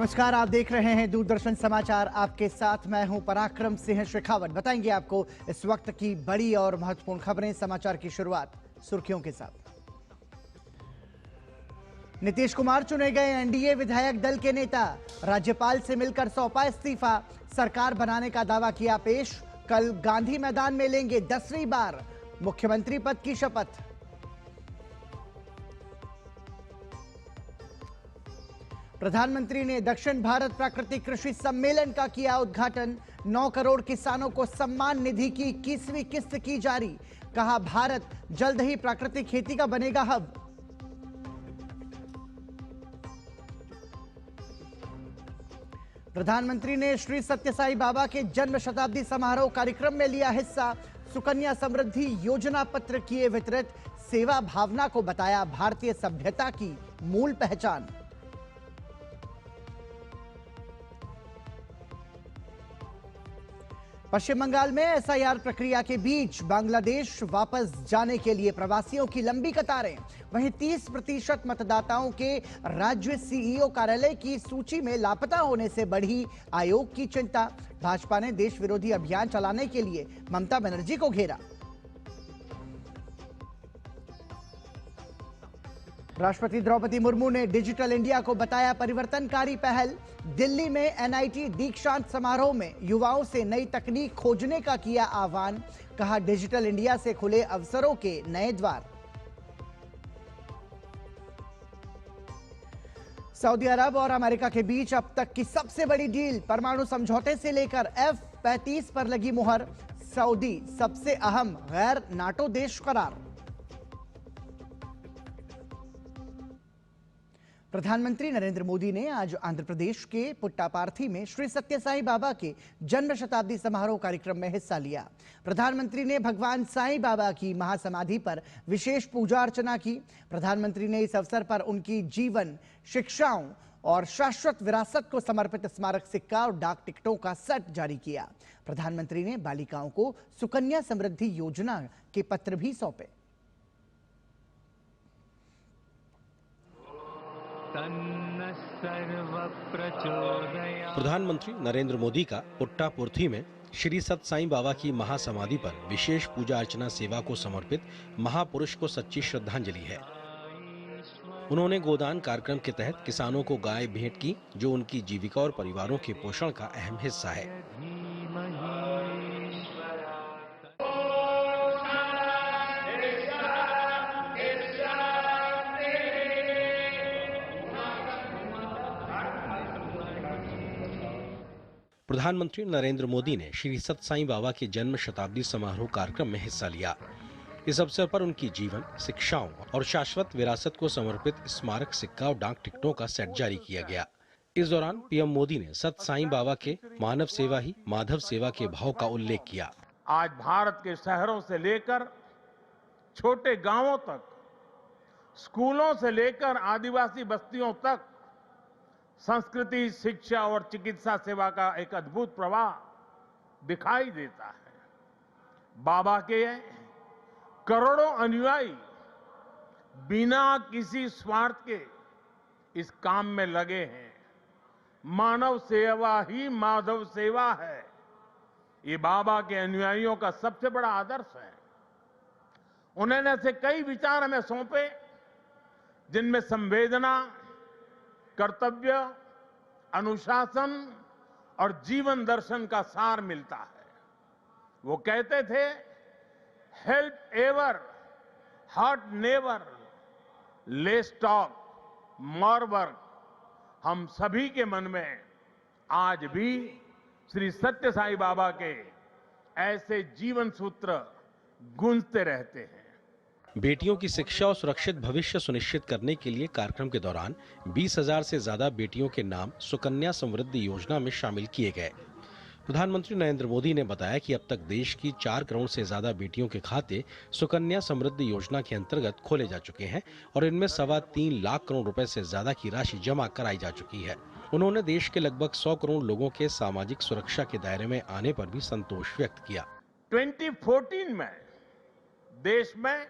नमस्कार, आप देख रहे हैं दूरदर्शन समाचार। आपके साथ मैं हूं पराक्रम सिंह शेखावत। बताएंगे आपको इस वक्त की बड़ी और महत्वपूर्ण खबरें। समाचार की शुरुआत सुर्खियों के साथ। नीतीश कुमार चुने गए एनडीए विधायक दल के नेता। राज्यपाल से मिलकर सौंपा इस्तीफा। सरकार बनाने का दावा किया पेश। कल गांधी मैदान में लेंगे 10वीं बार मुख्यमंत्री पद की शपथ। प्रधानमंत्री ने दक्षिण भारत प्राकृतिक कृषि सम्मेलन का किया उद्घाटन। 9 करोड़ किसानों को सम्मान निधि की 21वीं किस्त की जारी। कहा, भारत जल्द ही प्राकृतिक खेती का बनेगा हब। प्रधानमंत्री ने श्री सत्य साई बाबा के जन्म शताब्दी समारोह कार्यक्रम में लिया हिस्सा। सुकन्या समृद्धि योजना पत्र किए वितरित। सेवा भावना को बताया भारतीय सभ्यता की मूल पहचान। पश्चिम बंगाल में एसआईआर प्रक्रिया के बीच बांग्लादेश वापस जाने के लिए प्रवासियों की लंबी कतारें। वहीं 30% मतदाताओं के राज्य सीईओ कार्यालय की सूची में लापता होने से बढ़ी आयोग की चिंता। भाजपा ने देश विरोधी अभियान चलाने के लिए ममता बनर्जी को घेरा। राष्ट्रपति द्रौपदी मुर्मू ने डिजिटल इंडिया को बताया परिवर्तनकारी पहल। दिल्ली में एनआईटी दीक्षांत समारोह में युवाओं से नई तकनीक खोजने का किया आह्वान। कहा, डिजिटल इंडिया से खुले अवसरों के नए द्वार। सऊदी अरब और अमेरिका के बीच अब तक की सबसे बड़ी डील। परमाणु समझौते से लेकर F-35 पर लगी मुहर। सऊदी सबसे अहम गैर नाटो देश करार। प्रधानमंत्री नरेंद्र मोदी ने आज आंध्र प्रदेश के पुट्टापार्थी में श्री सत्य साई बाबा के जन्म शताब्दी समारोह कार्यक्रम में हिस्सा लिया। प्रधानमंत्री ने भगवान साई बाबा की महासमाधि पर विशेष पूजा अर्चना की। प्रधानमंत्री ने इस अवसर पर उनकी जीवन, शिक्षाओं और शाश्वत विरासत को समर्पित स्मारक सिक्का और डाक टिकटों का सेट जारी किया। प्रधानमंत्री ने बालिकाओं को सुकन्या समृद्धि योजना के पत्र भी सौंपे। प्रधानमंत्री नरेंद्र मोदी का पुट्टापुर्थी में श्री सत्य साई बाबा की महासमाधि पर विशेष पूजा अर्चना सेवा को समर्पित महापुरुष को सच्ची श्रद्धांजलि है। उन्होंने गोदान कार्यक्रम के तहत किसानों को गाय भेंट की, जो उनकी जीविका और परिवारों के पोषण का अहम हिस्सा है। प्रधानमंत्री नरेंद्र मोदी ने श्री सत्य साई बाबा के जन्म शताब्दी समारोह कार्यक्रम में हिस्सा लिया। इस अवसर पर उनकी जीवन, शिक्षाओं और शाश्वत विरासत को समर्पित स्मारक सिक्का और डाक टिकटों का सेट जारी किया गया। इस दौरान पीएम मोदी ने सत्य साई बाबा के मानव सेवा ही माधव सेवा के भाव का उल्लेख किया। आज भारत के शहरों से लेकर छोटे गांवों तक, स्कूलों से लेकर आदिवासी बस्तियों तक संस्कृति, शिक्षा और चिकित्सा सेवा का एक अद्भुत प्रवाह दिखाई देता है। बाबा के करोड़ों अनुयायी बिना किसी स्वार्थ के इस काम में लगे हैं। मानव सेवा ही माधव सेवा है। ये बाबा के अनुयायियों का सबसे बड़ा आदर्श है। उन्होंने ऐसे कई विचार हमें सौंपे जिनमें संवेदना, कर्तव्य, अनुशासन और जीवन दर्शन का सार मिलता है। वो कहते थे, help ever, hurt never, less talk, more work. हम सभी के मन में आज भी श्री सत्य साई बाबा के ऐसे जीवन सूत्र गूंजते रहते हैं। बेटियों की शिक्षा और सुरक्षित भविष्य सुनिश्चित करने के लिए कार्यक्रम के दौरान 20,000 से ज्यादा बेटियों के नाम सुकन्या समृद्धि योजना में शामिल किए गए। प्रधानमंत्री नरेंद्र मोदी ने बताया कि अब तक देश की 4 करोड़ से ज्यादा बेटियों के खाते सुकन्या समृद्धि योजना के अंतर्गत खोले जा चुके हैं और इनमें 3.25 लाख करोड़ रुपए से ज्यादा की राशि जमा कराई जा चुकी है। उन्होंने देश के लगभग 100 करोड़ लोगों के सामाजिक सुरक्षा के दायरे में आने पर भी संतोष व्यक्त किया। 2014 में देश में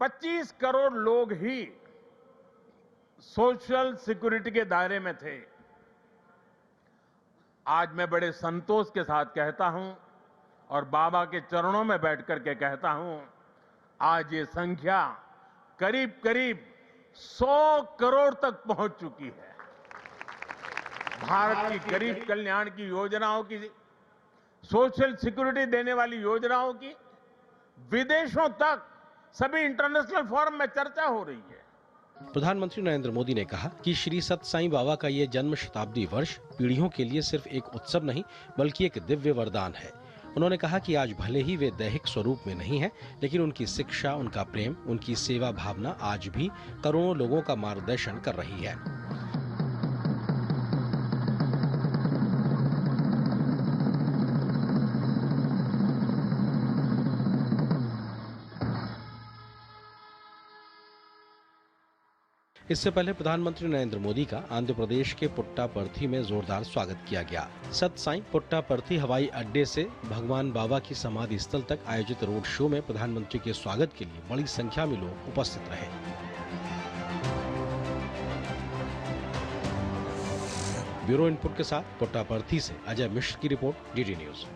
25 करोड़ लोग ही सोशल सिक्योरिटी के दायरे में थे। आज मैं बड़े संतोष के साथ कहता हूं और बाबा के चरणों में बैठ करके कहता हूं, आज ये संख्या करीब करीब 100 करोड़ तक पहुंच चुकी है। भारत की गरीब कल्याण की योजनाओं की, सोशल सिक्योरिटी देने वाली योजनाओं की विदेशों तक सभी इंटरनेशनल फोरम में चर्चा हो रही है। प्रधानमंत्री नरेंद्र मोदी ने कहा कि श्री सत्य साईं बाबा का ये जन्म शताब्दी वर्ष पीढ़ियों के लिए सिर्फ एक उत्सव नहीं बल्कि एक दिव्य वरदान है। उन्होंने कहा कि आज भले ही वे दैहिक स्वरूप में नहीं हैं, लेकिन उनकी शिक्षा, उनका प्रेम, उनकी सेवा भावना आज भी करोड़ों लोगों का मार्गदर्शन कर रही है। इससे पहले प्रधानमंत्री नरेंद्र मोदी का आंध्र प्रदेश के पुट्टापर्थी में जोरदार स्वागत किया गया। सत्य साईं पुट्टापर्थी हवाई अड्डे से भगवान बाबा की समाधि स्थल तक आयोजित रोड शो में प्रधानमंत्री के स्वागत के लिए बड़ी संख्या में लोग उपस्थित रहे। ब्यूरो इनपुट के साथ पुट्टापर्थी से अजय मिश्र की रिपोर्ट, डीडी न्यूज।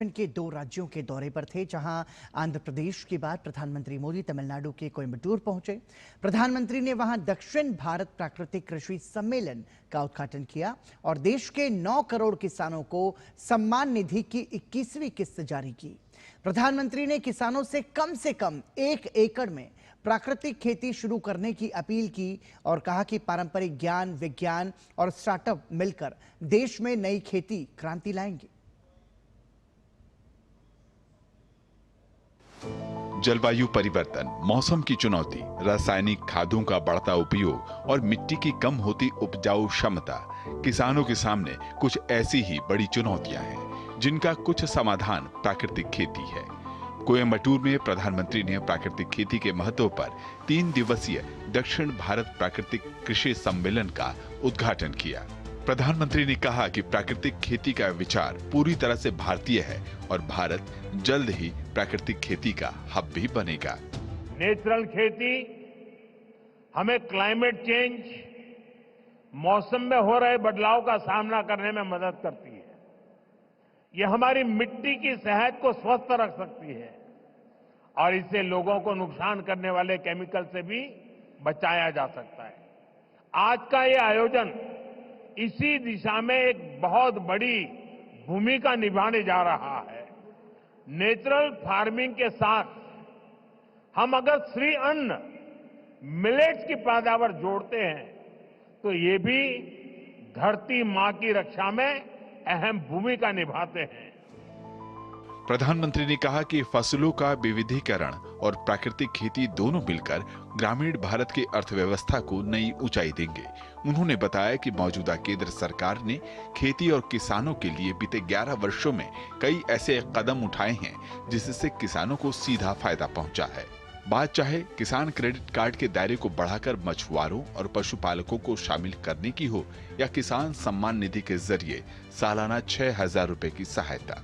के 2 राज्यों के दौरे पर थे, जहां आंध्र प्रदेश के बाद प्रधानमंत्री मोदी तमिलनाडु के कोयम्बटूर पहुंचे। प्रधानमंत्री ने वहां दक्षिण भारत प्राकृतिक कृषि सम्मेलन का उद्घाटन किया और देश के 9 करोड़ किसानों को सम्मान निधि की 21वीं किस्त जारी की। प्रधानमंत्री ने किसानों से कम 1 एकड़ में प्राकृतिक खेती शुरू करने की अपील की और कहा कि पारंपरिक ज्ञान, विज्ञान और स्टार्टअप मिलकर देश में नई खेती क्रांति लाएंगे। जलवायु परिवर्तन, मौसम की चुनौती, रासायनिक खादों का बढ़ता उपयोग और मिट्टी की कम होती उपजाऊ क्षमता किसानों के सामने कुछ ऐसी ही बड़ी चुनौतियां हैं, जिनका कुछ समाधान प्राकृतिक खेती है। कोयम्बटूर में प्रधानमंत्री ने प्राकृतिक खेती के महत्व पर 3 दिवसीय दक्षिण भारत प्राकृतिक कृषि सम्मेलन का उद्घाटन किया। प्रधानमंत्री ने कहा कि प्राकृतिक खेती का विचार पूरी तरह से भारतीय है और भारत जल्द ही प्राकृतिक खेती का हब भी बनेगा। नेचुरल खेती हमें क्लाइमेट चेंज, मौसम में हो रहे बदलाव का सामना करने में मदद करती है। यह हमारी मिट्टी की सेहत को स्वस्थ रख सकती है और इससे लोगों को नुकसान करने वाले केमिकल से भी बचाया जा सकता है। आज का ये आयोजन इसी दिशा में एक बहुत बड़ी भूमिका निभाने जा रहा है। नेचुरल फार्मिंग के साथ हम अगर श्री अन्न, मिलेट्स की पैदावार जोड़ते हैं तो ये भी धरती मां की रक्षा में अहम भूमिका निभाते हैं। प्रधानमंत्री ने कहा कि फसलों का विविधीकरण और प्राकृतिक खेती दोनों मिलकर ग्रामीण भारत की अर्थव्यवस्था को नई ऊंचाई देंगे। उन्होंने बताया कि मौजूदा केंद्र सरकार ने खेती और किसानों के लिए बीते 11 वर्षों में कई ऐसे कदम उठाए हैं जिससे किसानों को सीधा फायदा पहुंचा है। बात चाहे किसान क्रेडिट कार्ड के दायरे को बढ़ाकर मछुआरों और पशुपालकों को शामिल करने की हो या किसान सम्मान निधि के जरिए सालाना 6,000 रुपए की सहायता।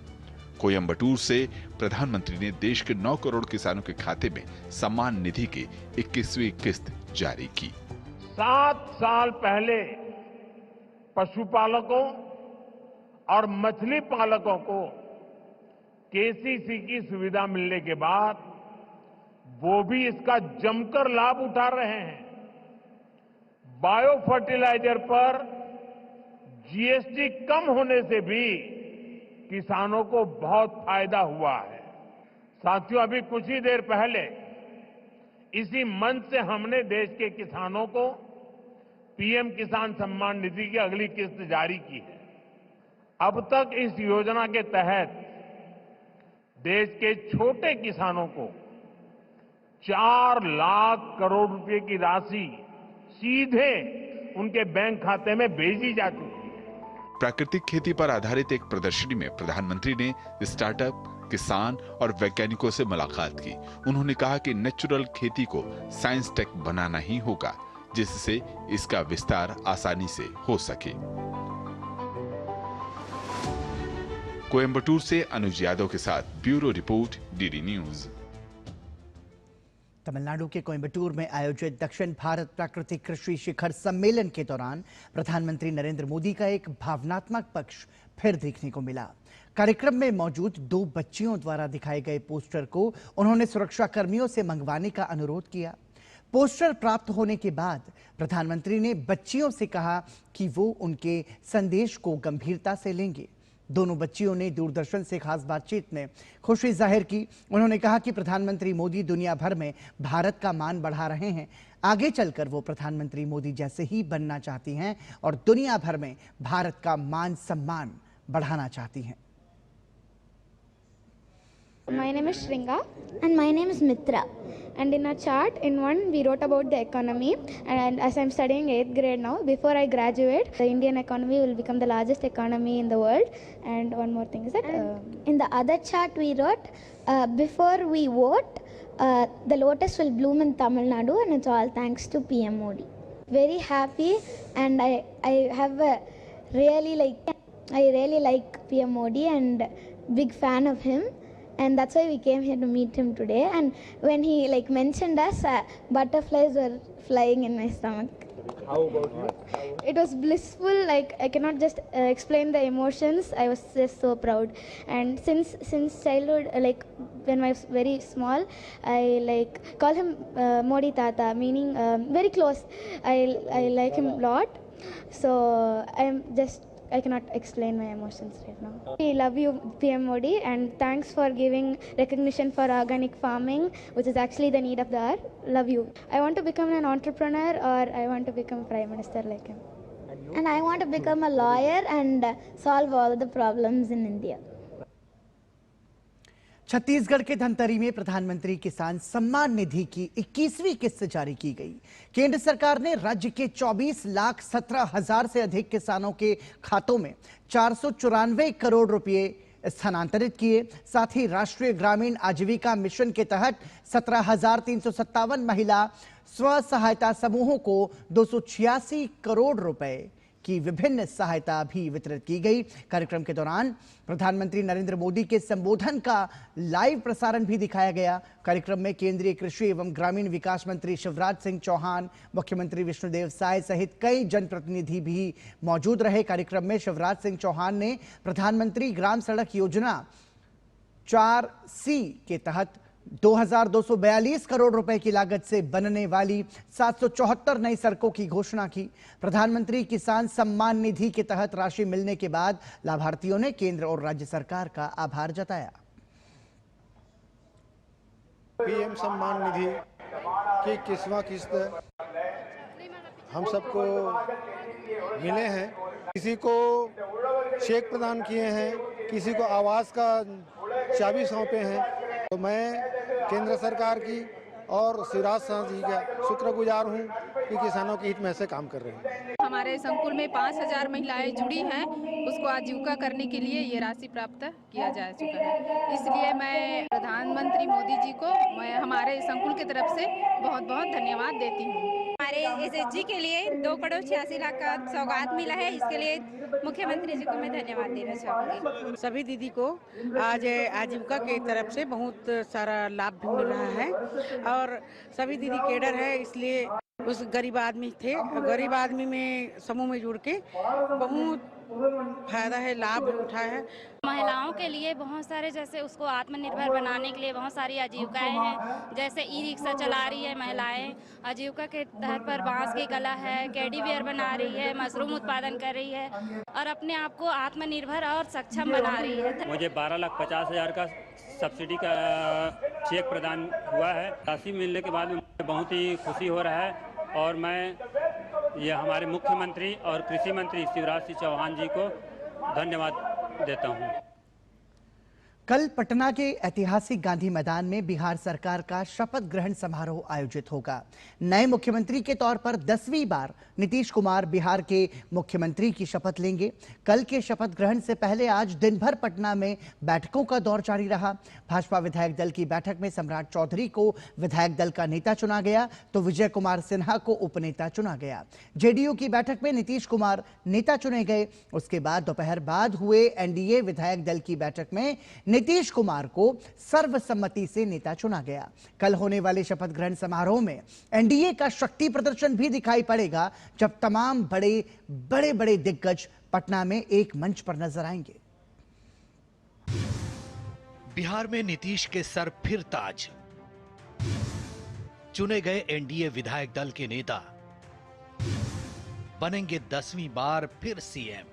कोयम्बटूर से प्रधानमंत्री ने देश के 9 करोड़ किसानों के खाते में सम्मान निधि की 21वीं किस्त जारी की। 7 साल पहले पशुपालकों और मछली पालकों को केसीसी की सुविधा मिलने के बाद वो भी इसका जमकर लाभ उठा रहे हैं। बायो फर्टिलाइजर पर जीएसटी कम होने से भी किसानों को बहुत फायदा हुआ है। साथियों, अभी कुछ ही देर पहले इसी मंच से हमने देश के किसानों को पीएम किसान सम्मान निधि की अगली किस्त जारी की है। अब तक इस योजना के तहत देश के छोटे किसानों को 4 लाख करोड़ रुपए की राशि सीधे उनके बैंक खाते में भेजी जा चुकी है। प्राकृतिक खेती पर आधारित एक प्रदर्शनी में प्रधानमंत्री ने स्टार्टअप, किसान और वैज्ञानिकों से मुलाकात की। उन्होंने कहा कि नेचुरल खेती को साइंस टेक बनाना ही होगा, जिससे इसका विस्तार आसानी से हो सके। कोयम्बटूर से अनुज यादव के साथ bureau report, DD news. Tamil Nadu के कोयम्बटूर में आयोजित दक्षिण भारत प्राकृतिक कृषि शिखर सम्मेलन के दौरान प्रधानमंत्री नरेंद्र मोदी का एक भावनात्मक पक्ष फिर देखने को मिला। कार्यक्रम में मौजूद 2 बच्चियों द्वारा दिखाए गए पोस्टर को उन्होंने सुरक्षा कर्मियों से मंगवाने का अनुरोध किया। पोस्टर प्राप्त होने के बाद प्रधानमंत्री ने बच्चियों से कहा कि वो उनके संदेश को गंभीरता से लेंगे। दोनों बच्चियों ने दूरदर्शन से खास बातचीत में खुशी जाहिर की। उन्होंने कहा कि प्रधानमंत्री मोदी दुनिया भर में भारत का मान बढ़ा रहे हैं। आगे चलकर वो प्रधानमंत्री मोदी जैसे ही बनना चाहती हैं और दुनिया भर में भारत का मान सम्मान बढ़ाना चाहती हैं। My name is Shringa and my name is Mitra, and in a chart in one we wrote about the economy, and as I'm studying 8th grade now, before I graduate the Indian economy will become the largest economy in the world. And one more thing is that in the other chart we wrote before we vote the lotus will bloom in Tamil Nadu, and it's all thanks to PM Modi. Very happy, and I really like PM Modi and big fan of him. And that's why we came here to meet him today. And when he mentioned us, butterflies were flying in my stomach. How about you? It was blissful. I cannot just explain the emotions. I was just so proud. And since childhood, when I was very small, I call him Modi Tata, meaning very close. I like him a lot. So I cannot explain my emotions right now. We love you, PM Modi, and thanks for giving recognition for organic farming, which is actually the need of the hour. Love you. I want to become an entrepreneur, or I want to become Prime Minister like him. And I want to become a lawyer and solve all the problems in India. Chhattisgarh के धमतरी में प्रधानमंत्री किसान सम्मान निधि की 21वीं किस्त जारी की गई। केंद्र सरकार ने राज्य के 24,17,000 से अधिक किसानों के खातों में 494 करोड़ रुपए स्थानांतरित किए। साथ ही राष्ट्रीय ग्रामीण आजीविका मिशन के तहत 17,357 महिला स्व सहायता समूहों को 286 करोड़ रुपए की विभिन्न सहायता भी वितरित की गई। कार्यक्रम के दौरान प्रधानमंत्री नरेंद्र मोदी के संबोधन का लाइव प्रसारण भी दिखाया गया। कार्यक्रम में केंद्रीय कृषि एवं ग्रामीण विकास मंत्री शिवराज सिंह चौहान, मुख्यमंत्री विष्णुदेव साय सहित कई जनप्रतिनिधि भी मौजूद रहे। कार्यक्रम में शिवराज सिंह चौहान ने प्रधानमंत्री ग्राम सड़क योजना 4C के तहत 2,242 करोड़ रुपए की लागत से बनने वाली 774 नई सड़कों की घोषणा की। प्रधानमंत्री किसान सम्मान निधि के तहत राशि मिलने के बाद लाभार्थियों ने केंद्र और राज्य सरकार का आभार जताया। पीएम सम्मान निधि की 21वां किस्त हम सबको मिले हैं। किसी को चेक प्रदान किए हैं, किसी को आवास का चाबी सौंपे हैं। तो मैं केंद्र सरकार की और शिवराज सिंह जी का शुक्रगुजार हूं कि किसानों के हित में ऐसे काम कर रहे हैं। हमारे संकुल में 5,000 महिलाएं जुड़ी हैं, उसको आजीविका करने के लिए ये राशि प्राप्त किया जा चुका है। इसलिए मैं प्रधानमंत्री मोदी जी को हमारे संकुल की तरफ से बहुत बहुत धन्यवाद देती हूँ। हमारे एसएचजी के लिए 2 करोड़ 86 लाख का सौगात मिला है। इसके लिए मुख्यमंत्री जी को मैं धन्यवाद देना चाहूँगी। सभी दीदी को आज आजीविका की तरफ से बहुत सारा लाभ भी मिल रहा है और सभी दीदी केडर है, इसलिए उस गरीब आदमी थे, गरीब आदमी में समूह में जुड़ के बहुत फायदा है, लाभ उठाया है। महिलाओं के लिए बहुत सारे, जैसे उसको आत्मनिर्भर बनाने के लिए बहुत सारी आजीविकाएं हैं। जैसे ई रिक्शा चला रही है महिलाएं, आजीविका के तहत पर बांस की कला है, कैडी वेयर बना रही है, मशरूम उत्पादन कर रही है और अपने आप को आत्मनिर्भर और सक्षम बना रही है। मुझे 12,50,000 का सब्सिडी का चेक प्रदान हुआ है। राशि मिलने के बाद मुझे बहुत ही खुशी हो रहा है और मैं ये हमारे मुख्यमंत्री और कृषि मंत्री शिवराज सिंह चौहान जी को धन्यवाद देता हूँ। कल पटना के ऐतिहासिक गांधी मैदान में बिहार सरकार का शपथ ग्रहण समारोह आयोजित होगा। नए मुख्यमंत्री के तौर पर 10वीं बार नीतीश कुमार बिहार के मुख्यमंत्री की शपथ लेंगे। कल के शपथ ग्रहण से पहले आज दिन भर पटना में बैठकों का दौर जारी रहा। भाजपा विधायक दल की बैठक में सम्राट चौधरी को विधायक दल का नेता चुना गया तो विजय कुमार सिन्हा को उपनेता चुना गया। जेडीयू की बैठक में नीतीश कुमार नेता चुने गए। उसके बाद दोपहर बाद हुए एनडीए विधायक दल की बैठक में नीतीश कुमार को सर्वसम्मति से नेता चुना गया। कल होने वाले शपथ ग्रहण समारोह में एनडीए का शक्ति प्रदर्शन भी दिखाई पड़ेगा, जब तमाम बड़े दिग्गज पटना में एक मंच पर नजर आएंगे। बिहार में नीतीश के सर फिर ताज, चुने गए एनडीए विधायक दल के नेता बनेंगे 10वीं बार फिर सीएम।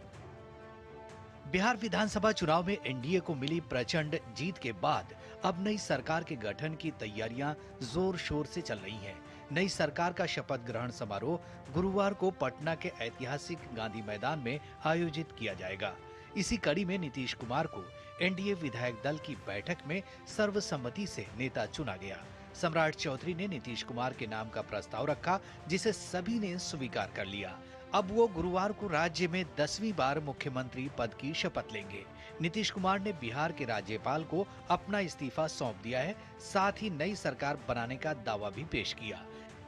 बिहार विधानसभा चुनाव में एनडीए को मिली प्रचंड जीत के बाद अब नई सरकार के गठन की तैयारियां जोर शोर से चल रही हैं। नई सरकार का शपथ ग्रहण समारोह गुरुवार को पटना के ऐतिहासिक गांधी मैदान में आयोजित किया जाएगा। इसी कड़ी में नीतीश कुमार को एनडीए विधायक दल की बैठक में सर्वसम्मति से नेता चुना गया। सम्राट चौधरी ने नीतीश कुमार के नाम का प्रस्ताव रखा, जिसे सभी ने स्वीकार कर लिया। अब वो गुरुवार को राज्य में 10वीं बार मुख्यमंत्री पद की शपथ लेंगे। नीतीश कुमार ने बिहार के राज्यपाल को अपना इस्तीफा सौंप दिया है, साथ ही नई सरकार बनाने का दावा भी पेश किया।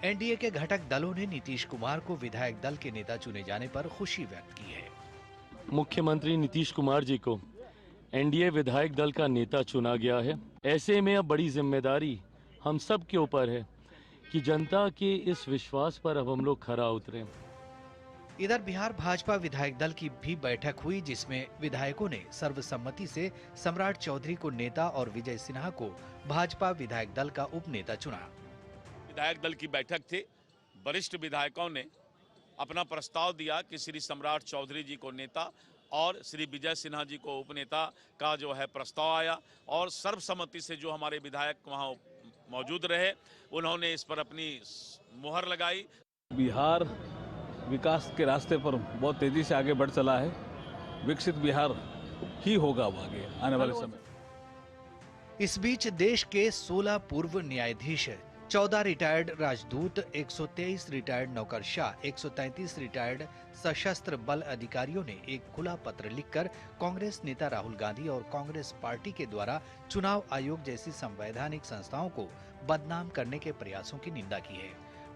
एनडीए के घटक दलों ने नीतीश कुमार को विधायक दल के नेता चुने जाने पर खुशी व्यक्त की है। मुख्यमंत्री नीतीश कुमार जी को एनडीए विधायक दल का नेता चुना गया है। ऐसे में अब बड़ी जिम्मेदारी हम सब के ऊपर है कि जनता के इस विश्वास पर अब हम लोग खरा उतरें। इधर बिहार भाजपा विधायक दल की भी बैठक हुई, जिसमें विधायकों ने सर्वसम्मति से सम्राट चौधरी को नेता और विजय सिन्हा को भाजपा विधायक दल का उपनेता चुना। विधायक दल की बैठक थी। वरिष्ठ विधायकों ने अपना प्रस्ताव दिया कि श्री सम्राट चौधरी जी को नेता और श्री विजय सिन्हा जी को उपनेता का जो है प्रस्ताव आया, और सर्वसम्मति से जो हमारे विधायक वहाँ मौजूद रहे उन्होंने इस पर अपनी मुहर लगाई। बिहार विकास के रास्ते पर बहुत तेजी से आगे बढ़ चला है। विकसित बिहार ही होगा वो आगे आने वाले समय। इस बीच देश के 16 पूर्व न्यायाधीश, 14 रिटायर्ड राजदूत, 123 रिटायर्ड नौकरशाह, 133 रिटायर्ड सशस्त्र बल अधिकारियों ने एक खुला पत्र लिखकर कांग्रेस नेता राहुल गांधी और कांग्रेस पार्टी के द्वारा चुनाव आयोग जैसी संवैधानिक संस्थाओं को बदनाम करने के प्रयासों की निंदा की है।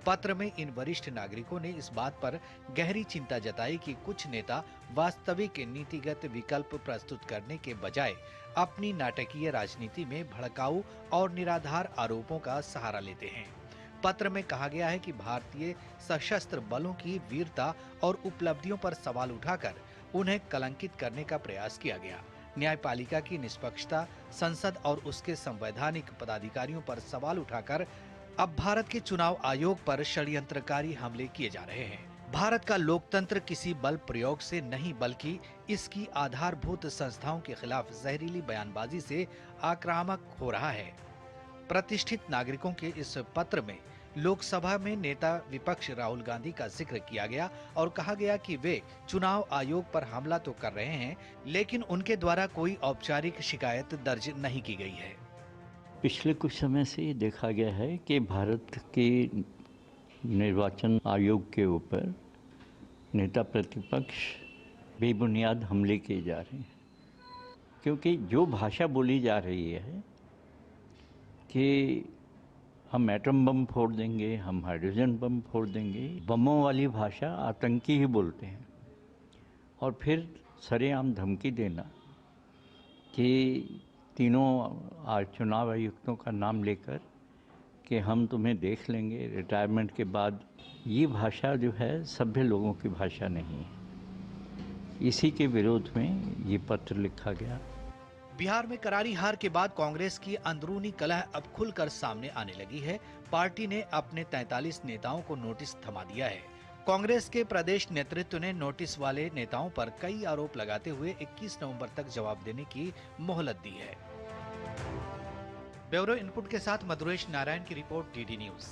पत्र में इन वरिष्ठ नागरिकों ने इस बात पर गहरी चिंता जताई कि कुछ नेता वास्तविक नीतिगत विकल्प प्रस्तुत करने के बजाय अपनी नाटकीय राजनीति में भड़काऊ और निराधार आरोपों का सहारा लेते हैं। पत्र में कहा गया है कि भारतीय सशस्त्र बलों की वीरता और उपलब्धियों पर सवाल उठाकर उन्हें कलंकित करने का प्रयास किया गया। न्यायपालिका की निष्पक्षता, संसद और उसके संवैधानिक पदाधिकारियों पर सवाल उठाकर अब भारत के चुनाव आयोग पर षड्यंत्रकारी हमले किए जा रहे हैं। भारत का लोकतंत्र किसी बल प्रयोग से नहीं बल्कि इसकी आधारभूत संस्थाओं के खिलाफ जहरीली बयानबाजी से आक्रामक हो रहा है। प्रतिष्ठित नागरिकों के इस पत्र में लोकसभा में नेता विपक्ष राहुल गांधी का जिक्र किया गया और कहा गया कि वे चुनाव आयोग पर हमला तो कर रहे हैं, लेकिन उनके द्वारा कोई औपचारिक शिकायत दर्ज नहीं की गई है। पिछले कुछ समय से देखा गया है कि भारत के निर्वाचन आयोग के ऊपर नेता प्रतिपक्ष बेबुनियाद हमले किए जा रहे हैं, क्योंकि जो भाषा बोली जा रही है कि हम एटम बम फोड़ देंगे, हम हाइड्रोजन बम फोड़ देंगे, बमों वाली भाषा आतंकी ही बोलते हैं, और फिर सरेआम धमकी देना कि तीनों चुनाव आयुक्तों का नाम लेकर कि हम तुम्हें देख लेंगे रिटायरमेंट के बाद, ये भाषा जो है सभ्य लोगों की भाषा नहीं है। इसी के विरोध में ये पत्र लिखा गया। बिहार में करारी हार के बाद कांग्रेस की अंदरूनी कलह अब खुलकर सामने आने लगी है। पार्टी ने अपने 43 नेताओं को नोटिस थमा दिया है। कांग्रेस के प्रदेश नेतृत्व ने नोटिस वाले नेताओं पर कई आरोप लगाते हुए 21 नवंबर तक जवाब देने की मोहलत दी है। ब्यूरो इनपुट के साथ मधुरेश नारायण की रिपोर्ट, डीडी न्यूज।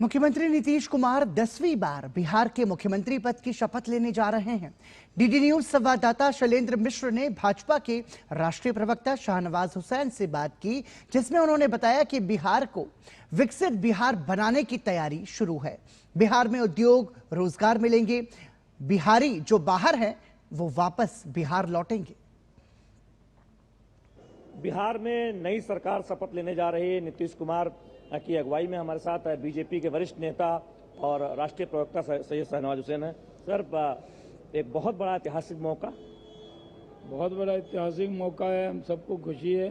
मुख्यमंत्री नीतीश कुमार 10वीं बार बिहार के मुख्यमंत्री पद की शपथ लेने जा रहे हैं। डीडी न्यूज संवाददाता शैलेंद्र मिश्र ने भाजपा के राष्ट्रीय प्रवक्ता शाहनवाज हुसैन से बात की, जिसमें उन्होंने बताया कि बिहार को विकसित बिहार बनाने की तैयारी शुरू है। बिहार में उद्योग, रोजगार मिलेंगे। बिहारी जो बाहर हैं वो वापस बिहार लौटेंगे। बिहार में नई सरकार शपथ लेने जा रही है। नीतीश कुमार की अगुवाई में हमारे साथ बीजेपी के वरिष्ठ नेता और राष्ट्रीय प्रवक्ता सैयद शाहनवाज हुसैन है। सर, एक बहुत बड़ा ऐतिहासिक मौका है। हम सबको खुशी है।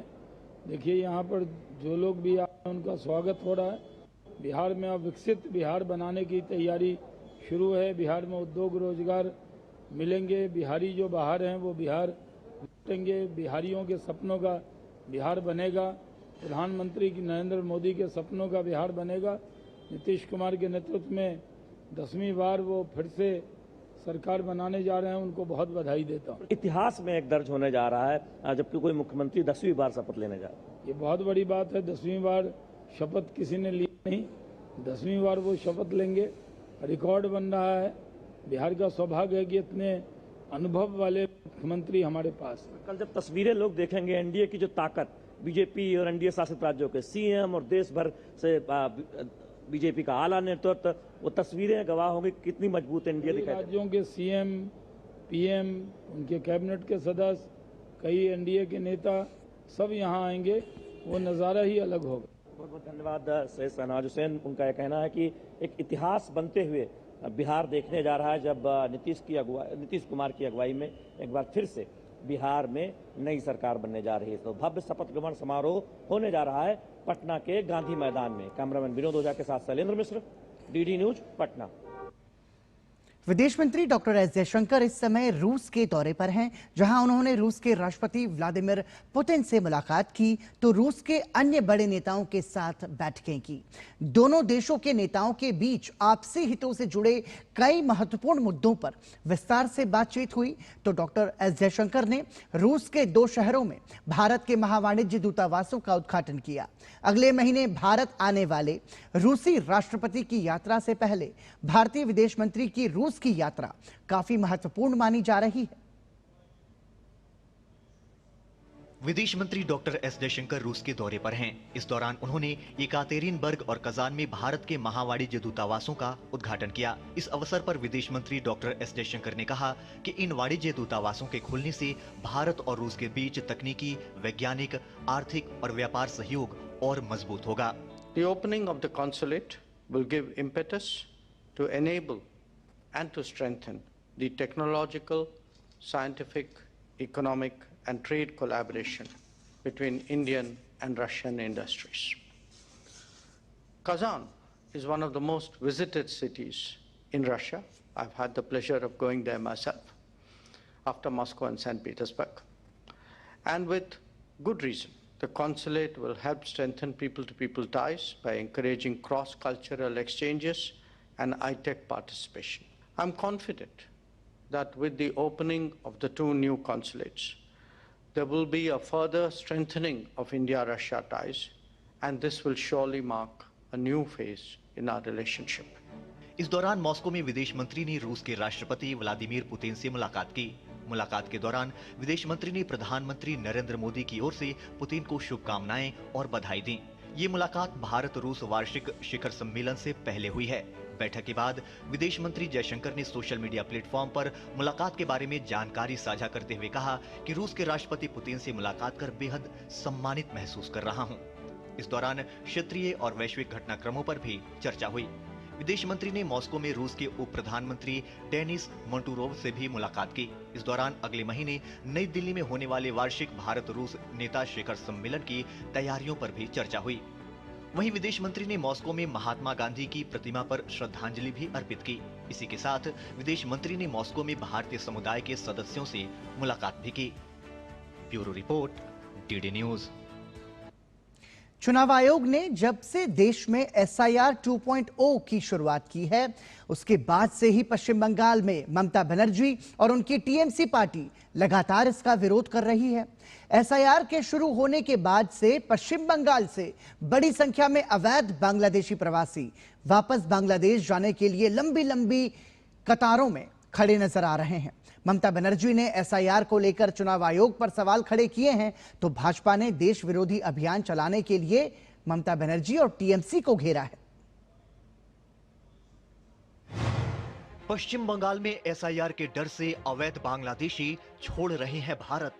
देखिए यहाँ पर जो लोग भी आए हैं उनका स्वागत हो रहा है। बिहार में अब विकसित बिहार बनाने की तैयारी शुरू है। बिहार में उद्योग रोजगार मिलेंगे। बिहारी जो बाहर हैं वो बिहार लौटेंगे। बिहारियों के सपनों का बिहार बनेगा। प्रधानमंत्री की नरेंद्र मोदी के सपनों का बिहार बनेगा। नीतीश कुमार के नेतृत्व में 10वीं बार वो फिर से सरकार बनाने जा रहे हैं। उनको बहुत बधाई देता हूँ। इतिहास में एक दर्ज होने जा रहा है जबकि कोई मुख्यमंत्री 10वीं बार शपथ लेने जा रहा है। ये बहुत बड़ी बात है। 10वीं बार शपथ किसी ने ली नहीं, 10वीं बार वो शपथ लेंगे। रिकॉर्ड बन रहा है। बिहार का सौभाग्य है कि इतने अनुभव वाले मुख्यमंत्री हमारे पास। कल जब तस्वीरें लोग देखेंगे एनडीए की जो ताकत, बीजेपी और एनडीए शासित राज्यों के सीएम और देश भर से बीजेपी का आला नेतृत्व, वो तस्वीरें गवाह होंगी कितनी मजबूत एनडीए दिखाई। राज्यों के सीएम, पीएम, उनके कैबिनेट के सदस्य, कई एनडीए के नेता सब यहाँ आएंगे। वो नज़ारा ही अलग होगा। बहुत बहुत धन्यवाद शहनाज हुसैन। उनका यह कहना है कि एक इतिहास बनते हुए बिहार देखने जा रहा है जब नीतीश कुमार की अगुवाई में एक बार फिर से बिहार में नई सरकार बनने जा रही है। तो भव्य शपथ ग्रहण समारोह होने जा रहा है पटना के गांधी मैदान में। कैमरामैन विनोद ओझा के साथ शैलेंद्र मिश्र, डीडी न्यूज, पटना। विदेश मंत्री डॉक्टर एस जयशंकर इस समय रूस के दौरे पर हैं, जहां उन्होंने रूस के राष्ट्रपति व्लादिमीर पुतिन से मुलाकात की तो रूस के अन्य बड़े नेताओं के साथ बैठकें की। दोनों देशों के नेताओं के बीच आपसी हितों से जुड़े कई महत्वपूर्ण मुद्दों पर विस्तार से बातचीत हुई। तो डॉक्टर एस जयशंकर ने रूस के 2 शहरों में भारत के महावाणिज्य दूतावासों का उद्घाटन किया। अगले महीने भारत आने वाले रूसी राष्ट्रपति की यात्रा से पहले भारतीय विदेश मंत्री की रूस की यात्रा काफी महत्वपूर्ण मानी जा रही है। विदेश मंत्री डॉक्टर एस जयशंकर रूस के दौरे पर हैं। इस दौरान उन्होंने येकातेरिनबर्ग और कजान में भारत के महावाणिज्य दूतावासों का उद्घाटन किया। इस अवसर पर विदेश मंत्री डॉक्टर एस जयशंकर ने कहा कि इन वाणिज्य दूतावासों के खुलने से भारत और रूस के बीच तकनीकी, वैज्ञानिक, आर्थिक और व्यापार सहयोग और मजबूत होगा। The opening of the consulate will give impetus to enable and to strengthen the technological, scientific, economic and trade collaboration between Indian and Russian industries. Kazan is one of the most visited cities in Russia. I've had the pleasure of going there myself after Moscow and St. Petersburg. And with good reason. The consulate will help strengthen people-to-people ties by encouraging cross-cultural exchanges and high-tech participation. I'm confident that with the opening of the 2 new consulates, there will be a further strengthening of India-Russia ties, and this will surely mark a new phase in our relationship. इस दौरान Moscow में विदेश मंत्री ने रूस के राष्ट्रपति Vladimir Putin से मुलाकात की। मुलाकात के दौरान विदेश मंत्री ने प्रधानमंत्री नरेंद्र मोदी की ओर से पुतिन को शुभकामनाएं और बधाई दी। ये मुलाकात भारत रूस वार्षिक शिखर सम्मेलन से पहले हुई है। बैठक के बाद विदेश मंत्री जयशंकर ने सोशल मीडिया प्लेटफॉर्म पर मुलाकात के बारे में जानकारी साझा करते हुए कहा कि रूस के राष्ट्रपति पुतिन से मुलाकात कर बेहद सम्मानित महसूस कर रहा हूं। इस दौरान क्षेत्रीय और वैश्विक घटनाक्रमों पर भी चर्चा हुई। विदेश मंत्री ने मॉस्को में रूस के उप प्रधानमंत्री डेनिस मोंटूरोव से भी मुलाकात की। इस दौरान अगले महीने नई दिल्ली में होने वाले वार्षिक भारत रूस नेता शिखर सम्मेलन की तैयारियों पर भी चर्चा हुई। वहीं विदेश मंत्री ने मॉस्को में महात्मा गांधी की प्रतिमा पर श्रद्धांजलि भी अर्पित की। इसी के साथ विदेश मंत्री ने मॉस्को में भारतीय समुदाय के सदस्यों से मुलाकात भी की। Bureau report, DD news. चुनाव आयोग ने जब से देश में SIR 2.0 की शुरुआत की है, उसके बाद से ही पश्चिम बंगाल में ममता बनर्जी और उनकी टीएमसी पार्टी लगातार इसका विरोध कर रही है। SIR के शुरू होने के बाद से पश्चिम बंगाल से बड़ी संख्या में अवैध बांग्लादेशी प्रवासी वापस बांग्लादेश जाने के लिए लंबी लंबी कतारों में खड़े नजर आ रहे हैं। ममता बनर्जी ने SIR को लेकर चुनाव आयोग पर सवाल खड़े किए हैं, तो भाजपा ने देश विरोधी अभियान चलाने के लिए ममता बनर्जी और टीएमसी को घेरा है। पश्चिम बंगाल में SIR के डर से अवैध बांग्लादेशी छोड़ रहे हैं भारत।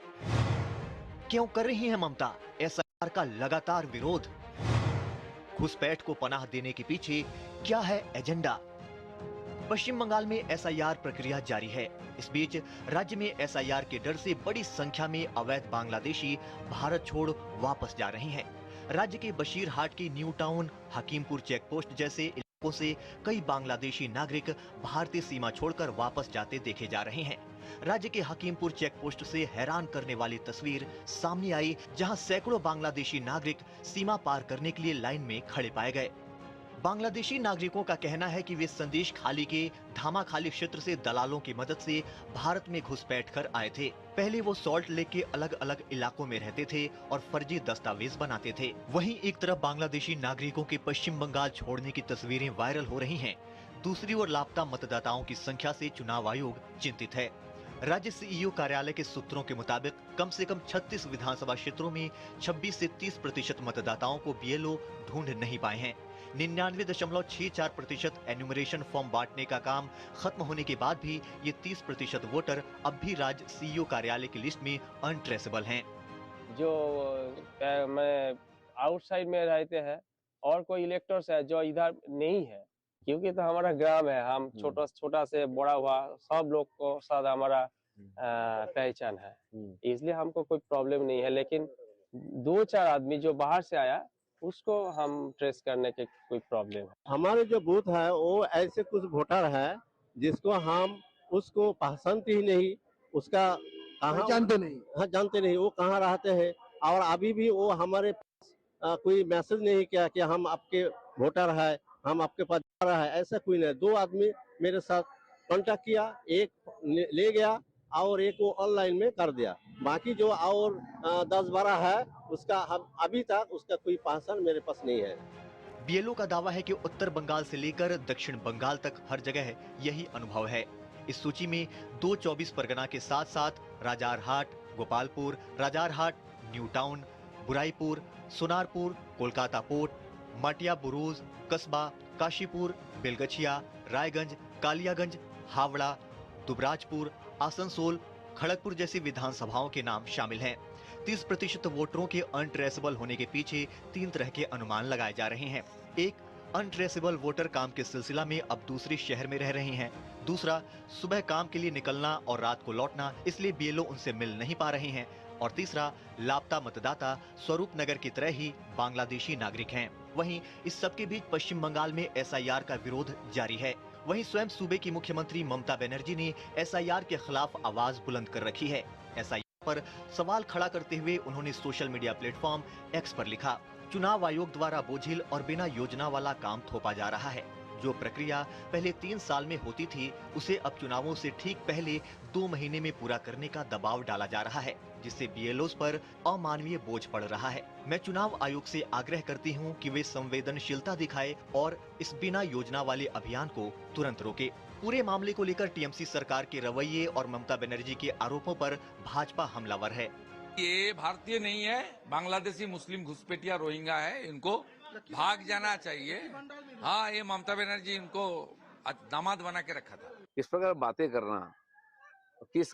क्यों कर रही हैं ममता SIR का लगातार विरोध? घुसपैठ को पनाह देने के पीछे क्या है एजेंडा? पश्चिम बंगाल में एसआईआर प्रक्रिया जारी है। इस बीच राज्य में एसआईआर के डर से बड़ी संख्या में अवैध बांग्लादेशी भारत छोड़ वापस जा रहे हैं। राज्य के बशीरहाट के New Town, Hakimpur check post जैसे इलाकों से कई बांग्लादेशी नागरिक भारतीय सीमा छोड़कर वापस जाते देखे जा रहे हैं। राज्य के हकीमपुर चेक पोस्ट से हैरान करने वाली तस्वीर सामने आई, जहां सैकड़ों बांग्लादेशी नागरिक सीमा पार करने के लिए लाइन में खड़े पाए गए। बांग्लादेशी नागरिकों का कहना है कि वे संदेश खाली के धामाखाली क्षेत्र से दलालों की मदद से भारत में घुसपैठ कर आए थे। पहले वो सॉल्ट लेक के अलग अलग इलाकों में रहते थे और फर्जी दस्तावेज बनाते थे। वहीं एक तरफ बांग्लादेशी नागरिकों के पश्चिम बंगाल छोड़ने की तस्वीरें वायरल हो रही हैं। दूसरी ओर लापता मतदाताओं की संख्या से चुनाव आयोग चिंतित है। राज्य सीईओ कार्यालय के सूत्रों के मुताबिक कम से कम 36 विधानसभा क्षेत्रों में 26 से 30% मतदाताओं को बीएलओ ढूंढ नहीं पाए हैं। 99.64% एन्यूमरेशन फॉर्म बांटने का काम खत्म होने के बाद भी ये 30% वोटर अब भी राज्य सीईओ कार्यालय की लिस्ट में अनट्रेसेबल हैं। जो मैं आउटसाइड में रहते हैं और कोई इलेक्टर्स है जो इधर नहीं है, क्योंकि तो हमारा ग्राम है, हम छोटा से बड़ा हुआ सब लोग को साथ हमारा पहचान है, इसलिए हमको कोई प्रॉब्लम नहीं है। लेकिन 2-4 आदमी जो बाहर से आया उसको हम ट्रेस करने के कोई प्रॉब्लम है। हमारे जो बूथ है वो ऐसे कुछ वोटर है जिसको हम उसको पहचानते ही नहीं, उसका कहाँ जानते नहीं, हाँ जानते नहीं वो कहाँ रहते हैं, और अभी भी वो हमारे पास कोई मैसेज नहीं किया कि हम आपके वोटर है, हम आपके पास जा रहा है, ऐसा कोई नहीं। 2 आदमी मेरे साथ कांटेक्ट किया, एक ले गया और एक वो ऑनलाइन में कर दिया। बाकी जो और 10-12 है उसका हम अभी तक उसका कोई पहचान मेरे पास नहीं है। बीएलओ का दावा है कि उत्तर बंगाल से लेकर दक्षिण बंगाल तक हर जगह यही अनुभव है। इस सूची में 2 24 परगना के साथ साथ Rajarhat, Gopalpur, Rajarhat, New Town, Baruipur, Sonarpur, Kolkata Port, Matia Buruj, Kasba, Kashipur, Belgachia, Raiganj, Kaliaganj, Howrah, Dubrajpur, Asansol, Kharagpur जैसी विधानसभाओं के नाम शामिल हैं। 30% वोटरों के अनट्रेसेबल होने के पीछे 3 तरह के अनुमान लगाए जा रहे हैं। एक, अनट्रेसेबल वोटर काम के सिलसिला में अब दूसरे शहर में रह रहे हैं। दूसरा, सुबह काम के लिए निकलना और रात को लौटना, इसलिए बीएलओ उनसे मिल नहीं पा रहे हैं। और तीसरा, लापता मतदाता स्वरूप नगर की तरह ही बांग्लादेशी नागरिक हैं। वहीं इस सबके बीच पश्चिम बंगाल में एसआईआर का विरोध जारी है। वहीं स्वयं सूबे की मुख्यमंत्री ममता बनर्जी ने एसआईआर के खिलाफ आवाज बुलंद कर रखी है। एसआईआर पर सवाल खड़ा करते हुए उन्होंने सोशल मीडिया प्लेटफॉर्म एक्स पर लिखा, चुनाव आयोग द्वारा बोझिल और बिना योजना वाला काम थोपा जा रहा है। जो प्रक्रिया पहले 3 साल में होती थी उसे अब चुनावों से ठीक पहले 2 महीने में पूरा करने का दबाव डाला जा रहा है, जिससे बीएलओस पर अमानवीय बोझ पड़ रहा है। मैं चुनाव आयोग से आग्रह करती हूं कि वे संवेदनशीलता दिखाए और इस बिना योजना वाले अभियान को तुरंत रोके। पूरे मामले को लेकर टीएमसी सरकार के रवैये और ममता बनर्जी के आरोपों पर भाजपा हमलावर है। ये भारतीय नहीं है, बांग्लादेशी मुस्लिम घुसपैठिया रोहिंग्या है, इनको भाग जाना चाहिए। हाँ, ये ममता बनर्जी इनको दामाद बना के रखा था। इस प्रकार बातें करना, किस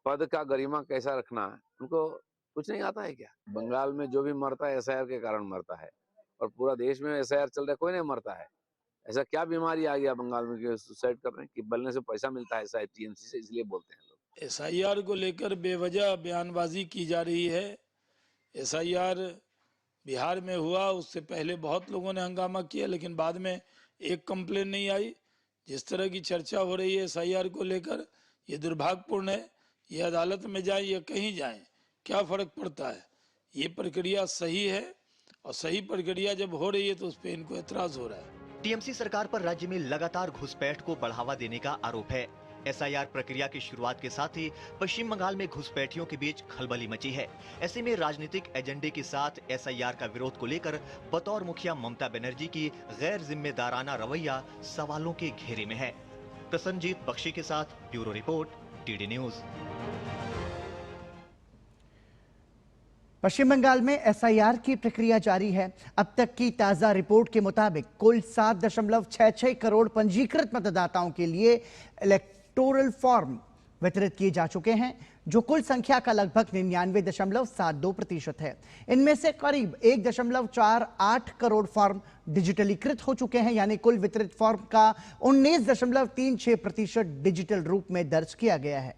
पद का गरिमा कैसा रखना, उनको कुछ नहीं आता है क्या? बंगाल में जो भी मरता है एसआईआर के कारण मरता है, और पूरा देश में एसआईआर चल रहा है, कोई नहीं मरता है। ऐसा क्या बीमारी आ गया बंगाल में कि सुसाइड कर रहे हैं? कि बलने से पैसा मिलता है शायद टीएमसी से, इसलिए बोलते हैं लोग। एसआईआर को लेकर बेवजह बयानबाजी की जा रही है। एसआईआर बिहार में हुआ, उससे पहले बहुत लोगों ने हंगामा किया, लेकिन बाद में एक कंप्लेन नहीं आई। जिस तरह की चर्चा हो रही है एसआईआर को लेकर, ये दुर्भाग्यपूर्ण है। ये अदालत में जाए या कहीं जाए, क्या फर्क पड़ता है? ये प्रक्रिया सही है, और सही प्रक्रिया जब हो रही है तो उस पर इनको एतराज हो रहा है। टीएमसी सरकार पर राज्य में लगातार घुसपैठ को बढ़ावा देने का आरोप है। एसआईआर प्रक्रिया की शुरुआत के साथ ही पश्चिम बंगाल में घुसपैठियों के बीच खलबली मची है। ऐसे में राजनीतिक एजेंडे के साथ एसआईआर का विरोध को लेकर बतौर मुखिया ममता बनर्जी की गैर जिम्मेदाराना रवैया सवालों के घेरे में है। प्रसन्नजीत बख्शी के साथ ब्यूरो रिपोर्ट, टीडी न्यूज। पश्चिम बंगाल में एसआईआर की प्रक्रिया जारी है। अब तक की ताजा रिपोर्ट के मुताबिक कुल 7.66 करोड़ पंजीकृत मतदाताओं के लिए इलेक्टोरल फॉर्म वितरित किए जा चुके हैं, जो कुल संख्या का लगभग 99.72% है। इनमें से करीब 1.48 करोड़ फॉर्म डिजिटलीकृत हो चुके हैं, यानी कुल वितरित फॉर्म का 19.36% डिजिटल रूप में दर्ज किया गया है।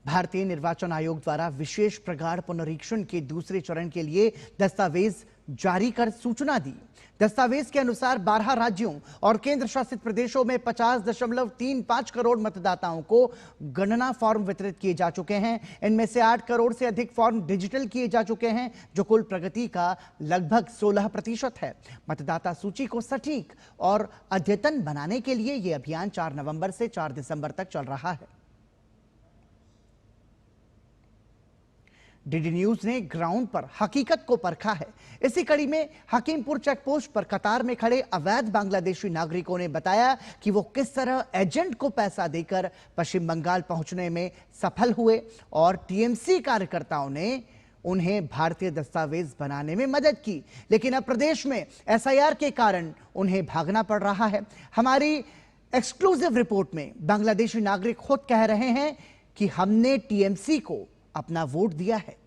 भारतीय निर्वाचन आयोग द्वारा विशेष प्रगाढ़ पुनरीक्षण के दूसरे चरण के लिए दस्तावेज जारी कर सूचना दी। दस्तावेज के अनुसार 12 राज्यों और केंद्र शासित प्रदेशों में 50.35 करोड़ मतदाताओं को गणना फॉर्म वितरित किए जा चुके हैं। इनमें से 8 करोड़ से अधिक फॉर्म डिजिटल किए जा चुके हैं, जो कुल प्रगति का लगभग 16% है। मतदाता सूची को सटीक और अद्यतन बनाने के लिए यह अभियान 4 नवंबर से 4 दिसंबर तक चल रहा है। डीडी न्यूज ने ग्राउंड पर हकीकत को परखा है। इसी कड़ी में हकीमपुर चेकपोस्ट पर कतार में खड़े अवैध बांग्लादेशी नागरिकों ने बताया कि वो किस तरह एजेंट को पैसा देकर पश्चिम बंगाल पहुंचने में सफल हुए और टीएमसी कार्यकर्ताओं ने उन्हें भारतीय दस्तावेज बनाने में मदद की, लेकिन अब प्रदेश में एसआईआर के कारण उन्हें भागना पड़ रहा है। हमारी एक्सक्लूसिव रिपोर्ट में बांग्लादेशी नागरिक खुद कह रहे हैं कि हमने टीएमसी को अपना वोट दिया है।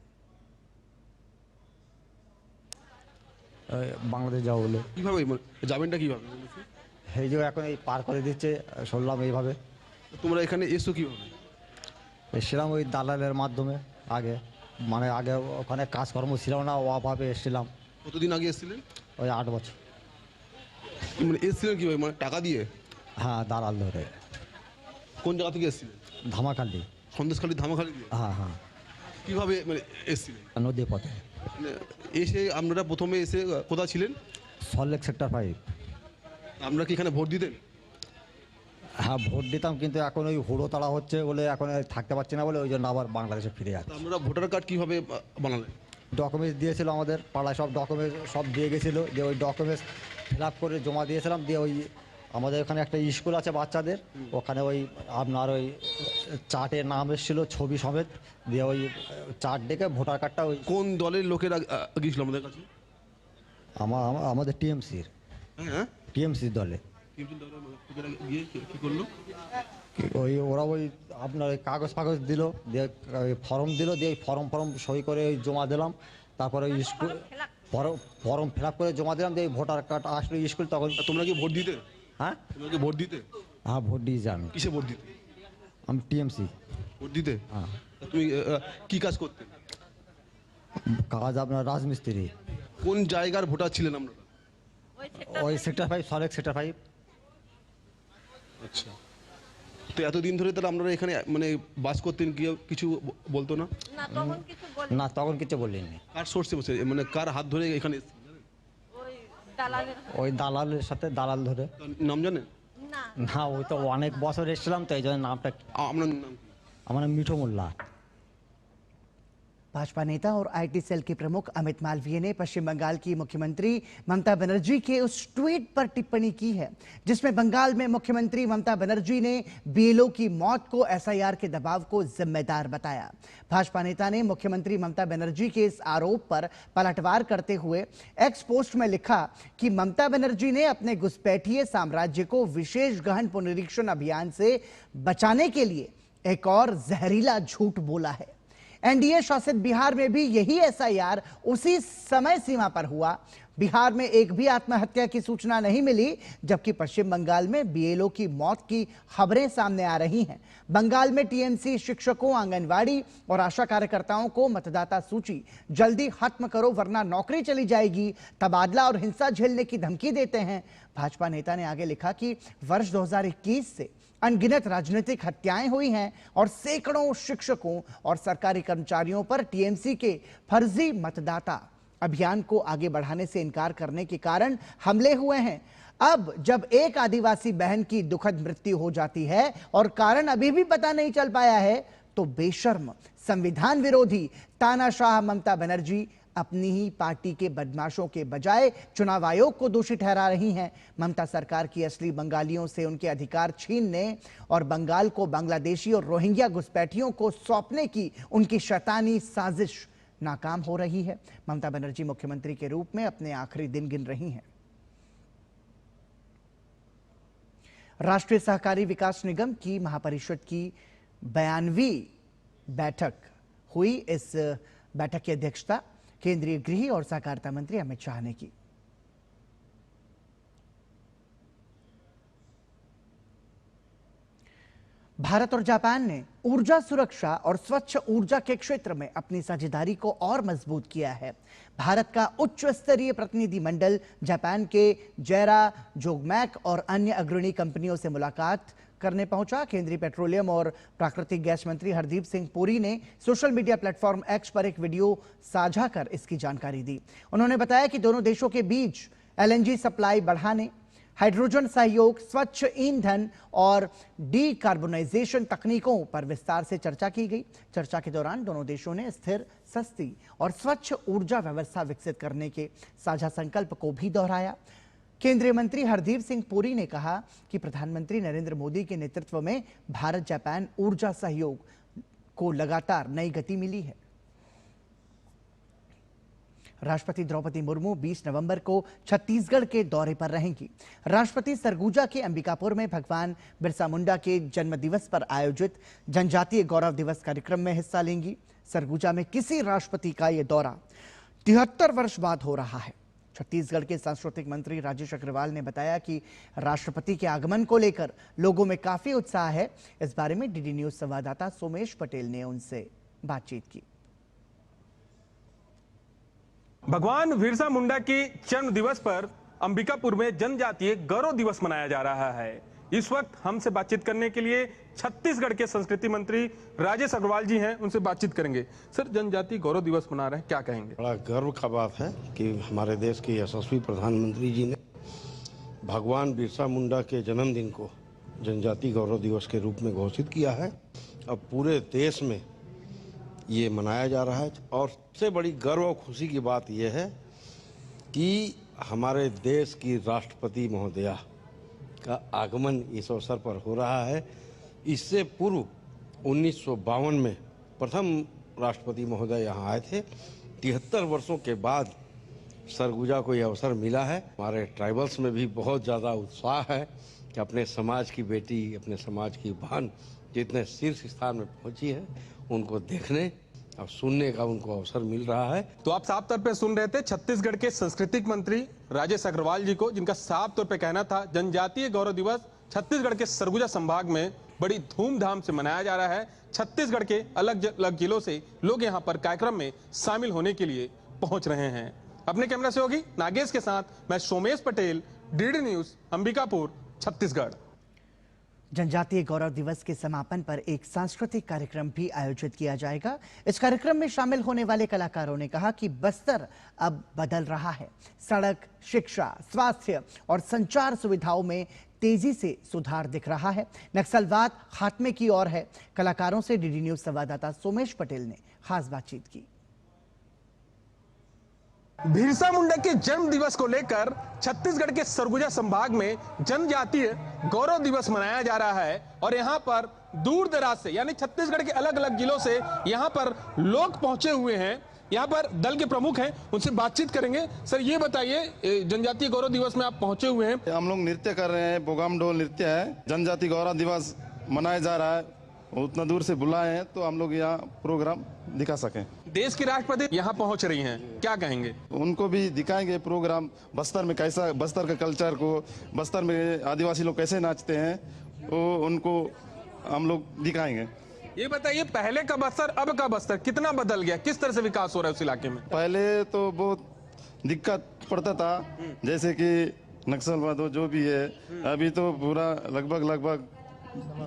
বাংলাদেশ যাবো বলে কিভাবে যাবেনটা কিভাবে? এই যে এখন এই পার করে দিচ্ছে, শুনলাম এইভাবে। তোমরা এখানে এসো কিভাবে? এসেছিলাম ওই দালালের মাধ্যমে। আগে মানে আগে ওখানে কাজকর্ম ছিল না, অভাবে এসেছিলাম। কতদিন আগে এসেছিলেন? ওই 8 বছর। মানে এসেছিলেন কিভাবে, মানে টাকা দিয়ে? হ্যাঁ, দালাল ধরে। কোন জায়গা থেকে এসেছিলেন? ধামাখালি। সন্দেশখালী ধামাখালি দিয়ে? হ্যাঁ হ্যাঁ। কিভাবে মানে এসেছিলেন? নদী পথে এসে আপনারা প্রথমে এসে কোথায় ছিলেন? সল্টলেক সেক্টর 5। আপনারা কি এখানে ভোট দিতেন? হ্যাঁ, ভোট দিতাম, কিন্তু এখন ওই হুড়ো তাড়া হচ্ছে বলে এখন থাকতে পারছি না বলে ওই জন্য আবার বাংলাদেশে ফিরে যাচ্ছে। আপনারা ভোটার কার্ড কিভাবে বানালেন? ডকুমেন্টস দিয়েছিল, আমাদের পাড়ায় সব ডকুমেন্টস সব দিয়ে গেছিলো, যে ওই ডকুমেন্টস ফিল আপ করে জমা দিয়েছিলাম। দিয়ে ওই আমাদের ওখানে একটা স্কুল আছে বাচ্চাদের, ওখানে ওই আপনার ওই চার্টে নাম এসেছিল ছবি সমেত, দিয়ে ওই চার্ট ডেকে ভোটার কার্ডটা ওই। কোন দলের লোকেরা গিয়েছিল আমাদের কাছে? আমাদের টিএমসির। হ্যাঁ, টিএমসির দলে। গিয়ে কি করলো? ওই ওরা ওই আপনার ওই কাগজ ফাগজ দিল, দিয়ে ফর্ম দিল, দিয়ে ওই ফর্ম সই করে ওই জমা দিলাম। তারপরে ওই স্কুল ফর্ম ফিল আপ করে জমা দিলাম, দিয়ে ভোটার কার্ড আসলো স্কুল। তখন তোমরা কি ভোট দিতে? হ্যাঁ, তোমরা কি ভোট দিতে? হ্যাঁ, ভোট দিয়েছি আমি। কিসে ভোট দিতে? আমি টিএমসি ভোট দিতে। হ্যাঁ। তুমি কি কাজ করতে? কাজ আপনার রাজমিস্ত্রি। কোন জায়গার ভোটার ছিলেন আপনারা? ওই সেক্টর 5, সল্টলেক সেক্টর 5। আচ্ছা, তো এতদিন ধরে তাহলে আপনারা এখানে মানে বাস করতেন, কিছু বলতো না? না, তখন কিছু বলিনি। কার সোর্সে বসে, মানে কার হাত ধরে এখানে? ওই দালালের সাথে, দালাল ধরে। নাম জানেন? না, ওই তো অনেক বছর এসেছিলাম, তো এই জন্য নামটা। আপনার নাম? আমার নাম মিঠু মোল্লা। भाजपा नेता और आईटी सेल के प्रमुख अमित मालवीय ने पश्चिम बंगाल की मुख्यमंत्री ममता बनर्जी के उस ट्वीट पर टिप्पणी की है जिसमें बंगाल में मुख्यमंत्री ममता बनर्जी ने बीएलओ की मौत को एसआईआर के दबाव को जिम्मेदार बताया। भाजपा नेता ने मुख्यमंत्री ममता बनर्जी के इस आरोप पर पलटवार करते हुए एक्स पोस्ट में लिखा कि ममता बनर्जी ने अपने घुसपैठिए साम्राज्य को विशेष गहन पुनरीक्षण अभियान से बचाने के लिए एक और जहरीला झूठ बोला है। एनडीए शासित बिहार में भी यही एसआईआर उसी समय सीमा पर हुआ। बिहार में एक भी आत्महत्या की सूचना नहीं मिली, जबकि पश्चिम बंगाल में बीएलओ की मौत की खबरें सामने आ रही हैं। बंगाल में टीएमसी शिक्षकों, आंगनवाड़ी और आशा कार्यकर्ताओं को मतदाता सूची जल्दी खत्म करो वरना नौकरी चली जाएगी, तबादला और हिंसा झेलने की धमकी देते हैं। भाजपा नेता ने आगे लिखा कि वर्ष 2021 से अनगिनत राजनीतिक हत्याएं हुई हैं और सैकड़ों शिक्षकों और सरकारी कर्मचारियों पर टीएमसी के फर्जी मतदाता अभियान को आगे बढ़ाने से इनकार करने के कारण हमले हुए हैं। अब जब एक आदिवासी बहन की दुखद मृत्यु हो जाती है और कारण अभी भी पता नहीं चल पाया है, तो बेशर्म, संविधान विरोधी, तानाशाह ममता बनर्जी अपनी ही पार्टी के बदमाशों के बजाय चुनाव आयोग को दोषी ठहरा रही हैं। ममता सरकार की असली बंगालियों से उनके अधिकार छीनने और बंगाल को बांग्लादेशी और रोहिंग्या घुसपैठियों को सौंपने की उनकी शैतानी साजिश नाकाम हो रही है। ममता बनर्जी मुख्यमंत्री के रूप में अपने आखिरी दिन गिन रही हैं। राष्ट्रीय सहकारी विकास निगम की महापरिषद की 92वीं बैठक हुई। इस बैठक की अध्यक्षता केंद्रीय गृह और सहकारिता मंत्री अमित शाह ने की। भारत और जापान ने ऊर्जा सुरक्षा और स्वच्छ ऊर्जा के क्षेत्र में अपनी साझेदारी को और मजबूत किया है। भारत का उच्च स्तरीय प्रतिनिधि मंडल जापान के जैरा जोगमैक और अन्य अग्रणी कंपनियों से मुलाकात करने पहुंचा। केंद्रीय पेट्रोलियम और प्राकृतिक गैस मंत्री हरदीप सिंह पुरी ने सोशल मीडिया प्लेटफॉर्म एक्स पर एक वीडियो साझा कर इसकी जानकारी दी। उन्होंने बताया कि दोनों देशों के बीच LNG सप्लाई बढ़ाने, हाइड्रोजन सहयोग, स्वच्छ ईंधन और डीकार्बोनाइजेशन तकनीकों पर विस्तार से चर्चा की गई। चर्चा के दौरान दोनों देशों ने स्थिर, सस्ती और स्वच्छ ऊर्जा व्यवस्था विकसित करने के साझा संकल्प को भी दोहराया। केंद्रीय मंत्री हरदीप सिंह पुरी ने कहा कि प्रधानमंत्री नरेंद्र मोदी के नेतृत्व में भारत जापान ऊर्जा सहयोग को लगातार नई गति मिली है। राष्ट्रपति द्रौपदी मुर्मू 20 नवंबर को छत्तीसगढ़ के दौरे पर रहेंगी। राष्ट्रपति सरगुजा के अंबिकापुर में भगवान बिरसा मुंडा के जन्म दिवस पर आयोजित जनजातीय गौरव दिवस कार्यक्रम में हिस्सा लेंगी। सरगुजा में किसी राष्ट्रपति का यह दौरा 73 वर्ष बाद हो रहा है। छत्तीसगढ़ के सांस्कृतिक मंत्री राजेश अग्रवाल ने बताया कि राष्ट्रपति के आगमन को लेकर लोगों में काफी उत्साह है। इस बारे में डीडी न्यूज संवाददाता सोमेश पटेल ने उनसे बातचीत की। भगवान बिरसा मुंडा के जन्म दिवस पर अंबिकापुर में जनजातीय गौरव दिवस मनाया जा रहा है। इस वक्त हमसे बातचीत करने के लिए छत्तीसगढ़ के संस्कृति मंत्री राजेश अग्रवाल जी हैं, उनसे बातचीत करेंगे। सर, जनजातीय गौरव दिवस मना रहे हैं, क्या कहेंगे? बड़ा गर्व का बात है कि हमारे देश के यशस्वी प्रधानमंत्री जी ने भगवान बिरसा मुंडा के जन्मदिन को जनजातीय गौरव दिवस के रूप में घोषित किया है। अब पूरे देश में ये मनाया जा रहा है और सबसे बड़ी गर्व और खुशी की बात यह है कि हमारे देश की राष्ट्रपति महोदया का आगमन इस अवसर पर हो रहा है। इससे पूर्व 1952 में प्रथम राष्ट्रपति महोदय यहाँ आए थे। 73 वर्षों के बाद सरगुजा को यह अवसर मिला है। हमारे ट्राइबल्स में भी बहुत ज़्यादा उत्साह है कि अपने समाज की बेटी, अपने समाज की बहन जितने शीर्ष स्थान में पहुंची है, उनको देखने और सुनने का उनको अवसर मिल रहा है। तो आप साफ तौर पे सुन रहे थे छत्तीसगढ़ के सांस्कृतिक मंत्री राजेश अग्रवाल जी को, जिनका साफ तौर पे कहना था जनजातीय गौरव दिवस छत्तीसगढ़ के सरगुजा संभाग में बड़ी धूमधाम से मनाया जा रहा है। छत्तीसगढ़ के अलग अलग जिलों से लोग यहाँ पर कार्यक्रम में शामिल होने के लिए पहुंच रहे हैं। अपने कैमरा सहयोगी नागेश के साथ मैं सोमेश पटेल, डीडी न्यूज, अंबिकापुर, छत्तीसगढ़। जनजातीय गौरव दिवस के समापन पर एक सांस्कृतिक कार्यक्रम भी आयोजित किया जाएगा। इस कार्यक्रम में शामिल होने वाले कलाकारों ने कहा कि बस्तर अब बदल रहा है। सड़क, शिक्षा, स्वास्थ्य और संचार सुविधाओं में तेजी से सुधार दिख रहा है। नक्सलवाद खात्मे की ओर है। कलाकारों से डीडी न्यूज संवाददाता सोमेश पटेल ने खास बातचीत की। बिरसा मुंडा के जन्म दिवस को लेकर छत्तीसगढ़ के सरगुजा संभाग में जनजातीय गौरव दिवस मनाया जा रहा है और यहाँ पर दूर दराज से यानी छत्तीसगढ़ के अलग अलग जिलों से यहाँ पर लोग पहुंचे हुए हैं। यहाँ पर दल के प्रमुख हैं, उनसे बातचीत करेंगे। सर, ये बताइए, जनजातीय गौरव दिवस में आप पहुंचे हुए हैं। हम लोग नृत्य कर रहे हैं, बोगाम ढोल नृत्य है। जनजातीय गौरव दिवस मनाया जा रहा है, उतना दूर से बुलाए हैं तो हम लोग यहाँ प्रोग्राम दिखा सकें। देश की राष्ट्रपति यहाँ पहुंच रही हैं, क्या कहेंगे? उनको भी दिखाएंगे प्रोग्राम, बस्तर में कैसा, बस्तर का कल्चर को, बस्तर में आदिवासी लोग कैसे नाचते हैं, वो उनको हम लोग दिखाएंगे। ये बताइए, पहले का बस्तर अब का बस्तर कितना बदल गया, किस तरह से विकास हो रहा है उस इलाके में? पहले तो बहुत दिक्कत पड़ता था, जैसे कि नक्सलवाद जो भी है, अभी तो पूरा लगभग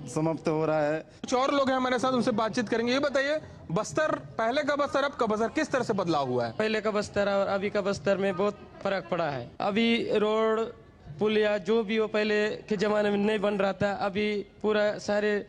समाप्त हो रहा है। कुछ और लोग हैं हमारे साथ, उनसे बातचीत करेंगे। ये बताइए, बस्तर, पहले का बस्तर अब का बस्तर किस तरह से बदलाव हुआ है? पहले का बस्तर और अभी का बस्तर में बहुत फर्क पड़ा है। अभी रोड, पुलिया जो भी वो पहले के जमाने में नहीं बन रहा था, अभी पूरा सारे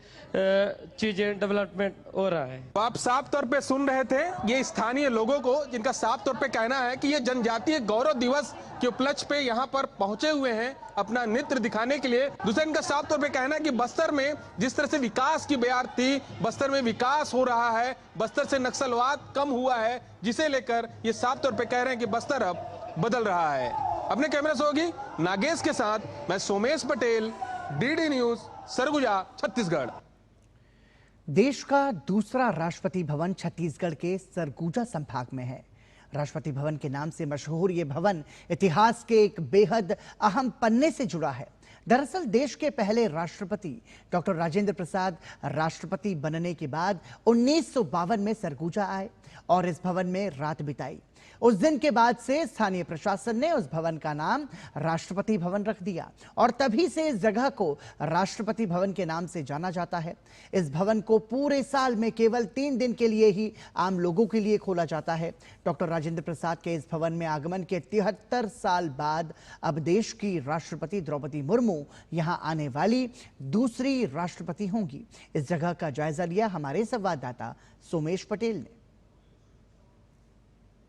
चीजें डेवलपमेंट हो रहा है। आप साफ तौर पे सुन रहे थे ये स्थानीय लोगों को, जिनका साफ तौर पे कहना है कि ये जनजातीय गौरव दिवस के उपलक्ष्य पे यहाँ पर पहुंचे हुए हैं अपना नृत्य दिखाने के लिए। दूसरा, इनका साफ तौर पे कहना है कि बस्तर में जिस तरह से विकास की बयार थी, बस्तर में विकास हो रहा है, बस्तर से नक्सलवाद कम हुआ है, जिसे लेकर ये साफ तौर पे कह रहे हैं कि बस्तर अब बदल रहा है। अपने कैमरा से होगी नागेश के साथ मैं सोमेश पटेल, डीडी न्यूज, सरगुजा, छत्तीसगढ़। देश का दूसरा राष्ट्रपति भवन छत्तीसगढ़ के सरगुजा संभाग में है। राष्ट्रपति भवन के नाम से मशहूर ये भवन इतिहास के एक बेहद अहम पन्ने से जुड़ा है। दरअसल देश के पहले राष्ट्रपति डॉक्टर राजेंद्र प्रसाद राष्ट्रपति बनने के बाद 1952 में सरगुजा आए और इस भवन में रात बिताई। उस दिन के बाद से स्थानीय प्रशासन ने उस भवन का नाम राष्ट्रपति भवन रख दिया और तभी से इस जगह को राष्ट्रपति भवन के नाम से जाना जाता है। इस भवन को पूरे साल में केवल 3 दिन के लिए ही आम लोगों के लिए खोला जाता है। डॉक्टर राजेंद्र प्रसाद के इस भवन में आगमन के 73 साल बाद अब देश की राष्ट्रपति द्रौपदी मुर्मू यहां आने वाली दूसरी राष्ट्रपति होंगी। इस जगह का जायजा लिया हमारे संवाददाता सोमेश पटेल ने।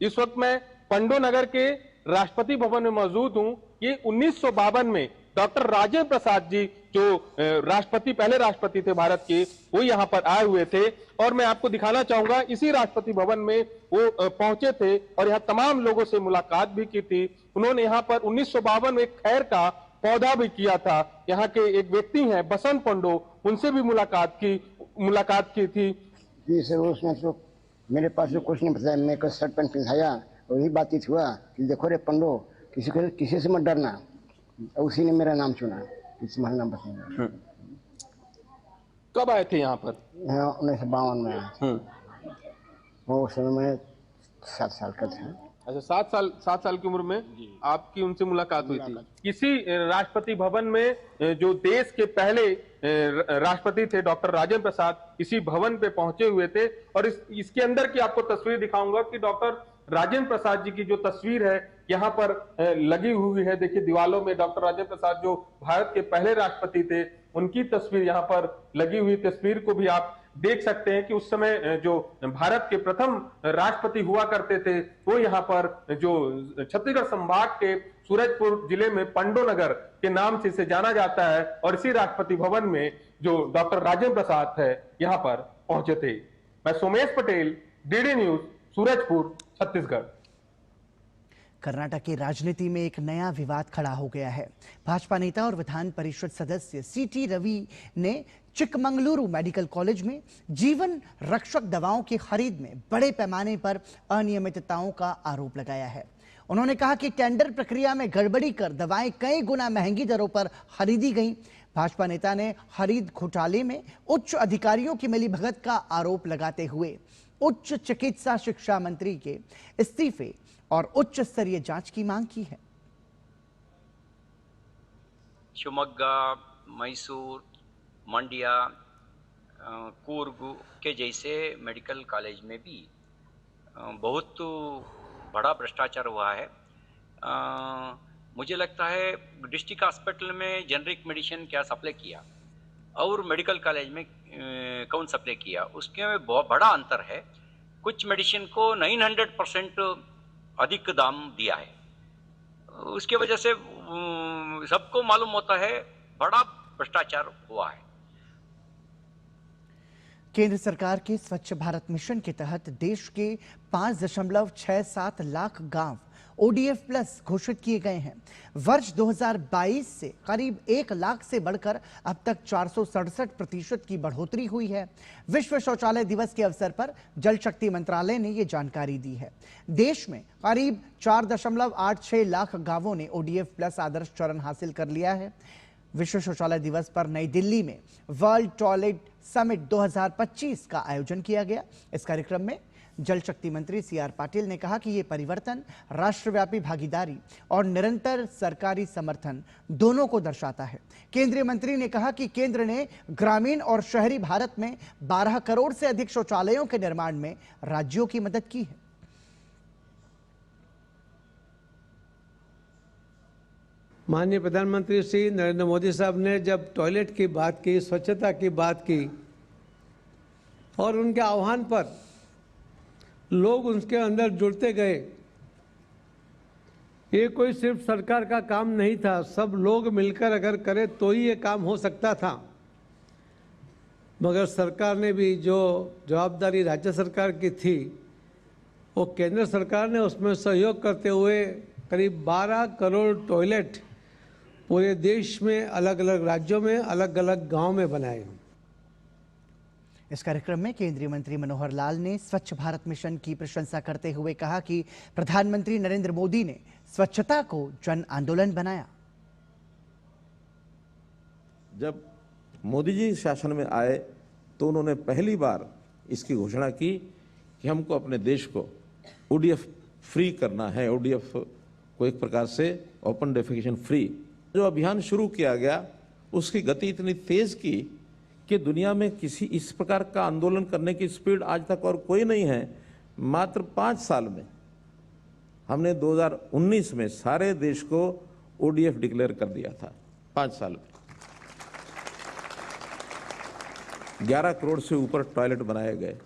इस वक्त मैं पंडो नगर के राष्ट्रपति भवन में मौजूद हूं। ये 1952 में डॉक्टर राजेंद्र प्रसाद जी जो पहले राष्ट्रपति थे भारत के, वो यहाँ पर आए हुए थे और मैं आपको दिखाना चाहूंगा इसी राष्ट्रपति भवन में वो पहुंचे थे और यहाँ तमाम लोगों से मुलाकात भी की थी। उन्होंने यहाँ पर 1952 में खैर का पौधा भी किया था। यहाँ के एक व्यक्ति हैं बसंत पंडो, उनसे भी मुलाकात की थी। जी सर, उसने तो मेरे पास तो कुछ नहीं बताया, मेरे को शर्ट पैंट पहनाया, वही बातचीत हुआ कि देखो रे पंडो, किसी से मत डरना। उसी ने मेरा नाम चुना, तुम्हारा नाम बताया। कब आए थे यहाँ पर? 1952 में आए। वो उस समय मैं 7 साल का था। अच्छा, 7 साल की उम्र में आपकी उनसे मुलाकात हुई थी। इसी राष्ट्रपति भवन में जो देश के पहले राष्ट्रपति थे डॉक्टर राजेंद्र प्रसाद इसी भवन पे पहुंचे हुए थे और इसके अंदर की आपको तस्वीर दिखाऊंगा कि डॉक्टर राजेंद्र प्रसाद जी की जो तस्वीर है यहाँ पर लगी हुई है। देखिए दीवालों में डॉक्टर राजेंद्र प्रसाद जो भारत के पहले राष्ट्रपति थे उनकी तस्वीर यहाँ पर लगी हुई। तस्वीर को भी आप देख सकते हैं कि उस समय जो भारत के प्रथम राष्ट्रपति हुआ करते थे वो यहाँ पर जो छत्तीसगढ़ संभाग के सूरजपुर जिले में पंडो नगर के नाम से इसे जाना जाता है और इसी राष्ट्रपति भवन में जो डॉक्टर राजेंद्र प्रसाद है यहाँ पर पहुंचे थे। मैं सोमेश पटेल, डीडी न्यूज, सूरजपुर, छत्तीसगढ़। कर्नाटक की राजनीति में एक नया विवाद खड़ा हो गया है। भाजपा नेता और विधान परिषद सदस्य सीटी रवि ने चिकमंगलुरु मेडिकल कॉलेज में जीवन रक्षक दवाओं की खरीद में बड़े पैमाने पर अनियमितताओं का आरोप लगाया है। उन्होंने कहा कि टेंडर प्रक्रिया में गड़बड़ी कर दवाएं कई गुना महंगी दरों पर खरीदी गईं। भाजपा नेता ने खरीद घोटाले में उच्च अधिकारियों की मिलीभगत का आरोप लगाते हुए उच्च चिकित्सा शिक्षा मंत्री के इस्तीफे और उच्च स्तरीय जांच की मांग की है। शिवमोगा, मैसूर, मंडिया, कूर्ग के जैसे मेडिकल कॉलेज में भी बहुत बड़ा भ्रष्टाचार हुआ है। मुझे लगता है डिस्ट्रिक्ट हॉस्पिटल में जेनरिक मेडिसिन क्या सप्लाई किया और मेडिकल कॉलेज में कौन सप्लाई किया, उसके में बहुत बड़ा अंतर है। कुछ मेडिसिन को 900% अधिक दाम दिया है, उसके वजह से सबको मालूम होता है बड़ा भ्रष्टाचार हुआ है। केंद्र सरकार के स्वच्छ भारत मिशन के तहत देश के 5.67 लाख गांव ODF प्लस घोषित किए गए हैं। वर्ष 2022 से करीब 1 लाख से बढ़कर अब तक 467% की बढ़ोतरी हुई है। विश्व शौचालय दिवस के अवसर पर जल शक्ति मंत्रालय ने ये जानकारी दी है। देश में करीब 4.86 लाख गांवों ने ODF प्लस आदर्श चरण हासिल कर लिया है। विश्व शौचालय दिवस पर नई दिल्ली में वर्ल्ड टॉयलेट समिट 2025 का आयोजन किया गया। इस कार्यक्रम में जल शक्ति मंत्री CR पाटिल ने कहा कि ये परिवर्तन राष्ट्रव्यापी भागीदारी और निरंतर सरकारी समर्थन दोनों को दर्शाता है। केंद्रीय मंत्री ने कहा कि केंद्र ने ग्रामीण और शहरी भारत में 12 करोड़ से अधिक शौचालयों के निर्माण में राज्यों की मदद की है। माननीय प्रधानमंत्री श्री नरेंद्र मोदी साहब ने जब टॉयलेट की बात की, स्वच्छता की बात की और उनके आह्वान पर लोग उनके अंदर जुड़ते गए। ये कोई सिर्फ सरकार का काम नहीं था, सब लोग मिलकर अगर करें तो ही ये काम हो सकता था। मगर सरकार ने भी जो जवाबदारी राज्य सरकार की थी वो केंद्र सरकार ने उसमें सहयोग करते हुए करीब 12 करोड़ टॉयलेट पूरे देश में अलग अलग राज्यों में अलग अलग गांव में बनाए। इस कार्यक्रम में केंद्रीय मंत्री मनोहर लाल ने स्वच्छ भारत मिशन की प्रशंसा करते हुए कहा कि प्रधानमंत्री नरेंद्र मोदी ने स्वच्छता को जन आंदोलन बनाया। जब मोदी जी शासन में आए तो उन्होंने पहली बार इसकी घोषणा की कि हमको अपने देश को ओडीएफ फ्री करना है, ओडीएफ को एक प्रकार से ओपन डेफिकेशन फ्री। जो अभियान शुरू किया गया उसकी गति इतनी तेज की कि दुनिया में किसी इस प्रकार का आंदोलन करने की स्पीड आज तक और कोई नहीं है। मात्र 5 साल में हमने 2019 में सारे देश को ओडीएफ डिक्लेयर कर दिया था। 5 साल में 11 करोड़ से ऊपर टॉयलेट बनाए गए।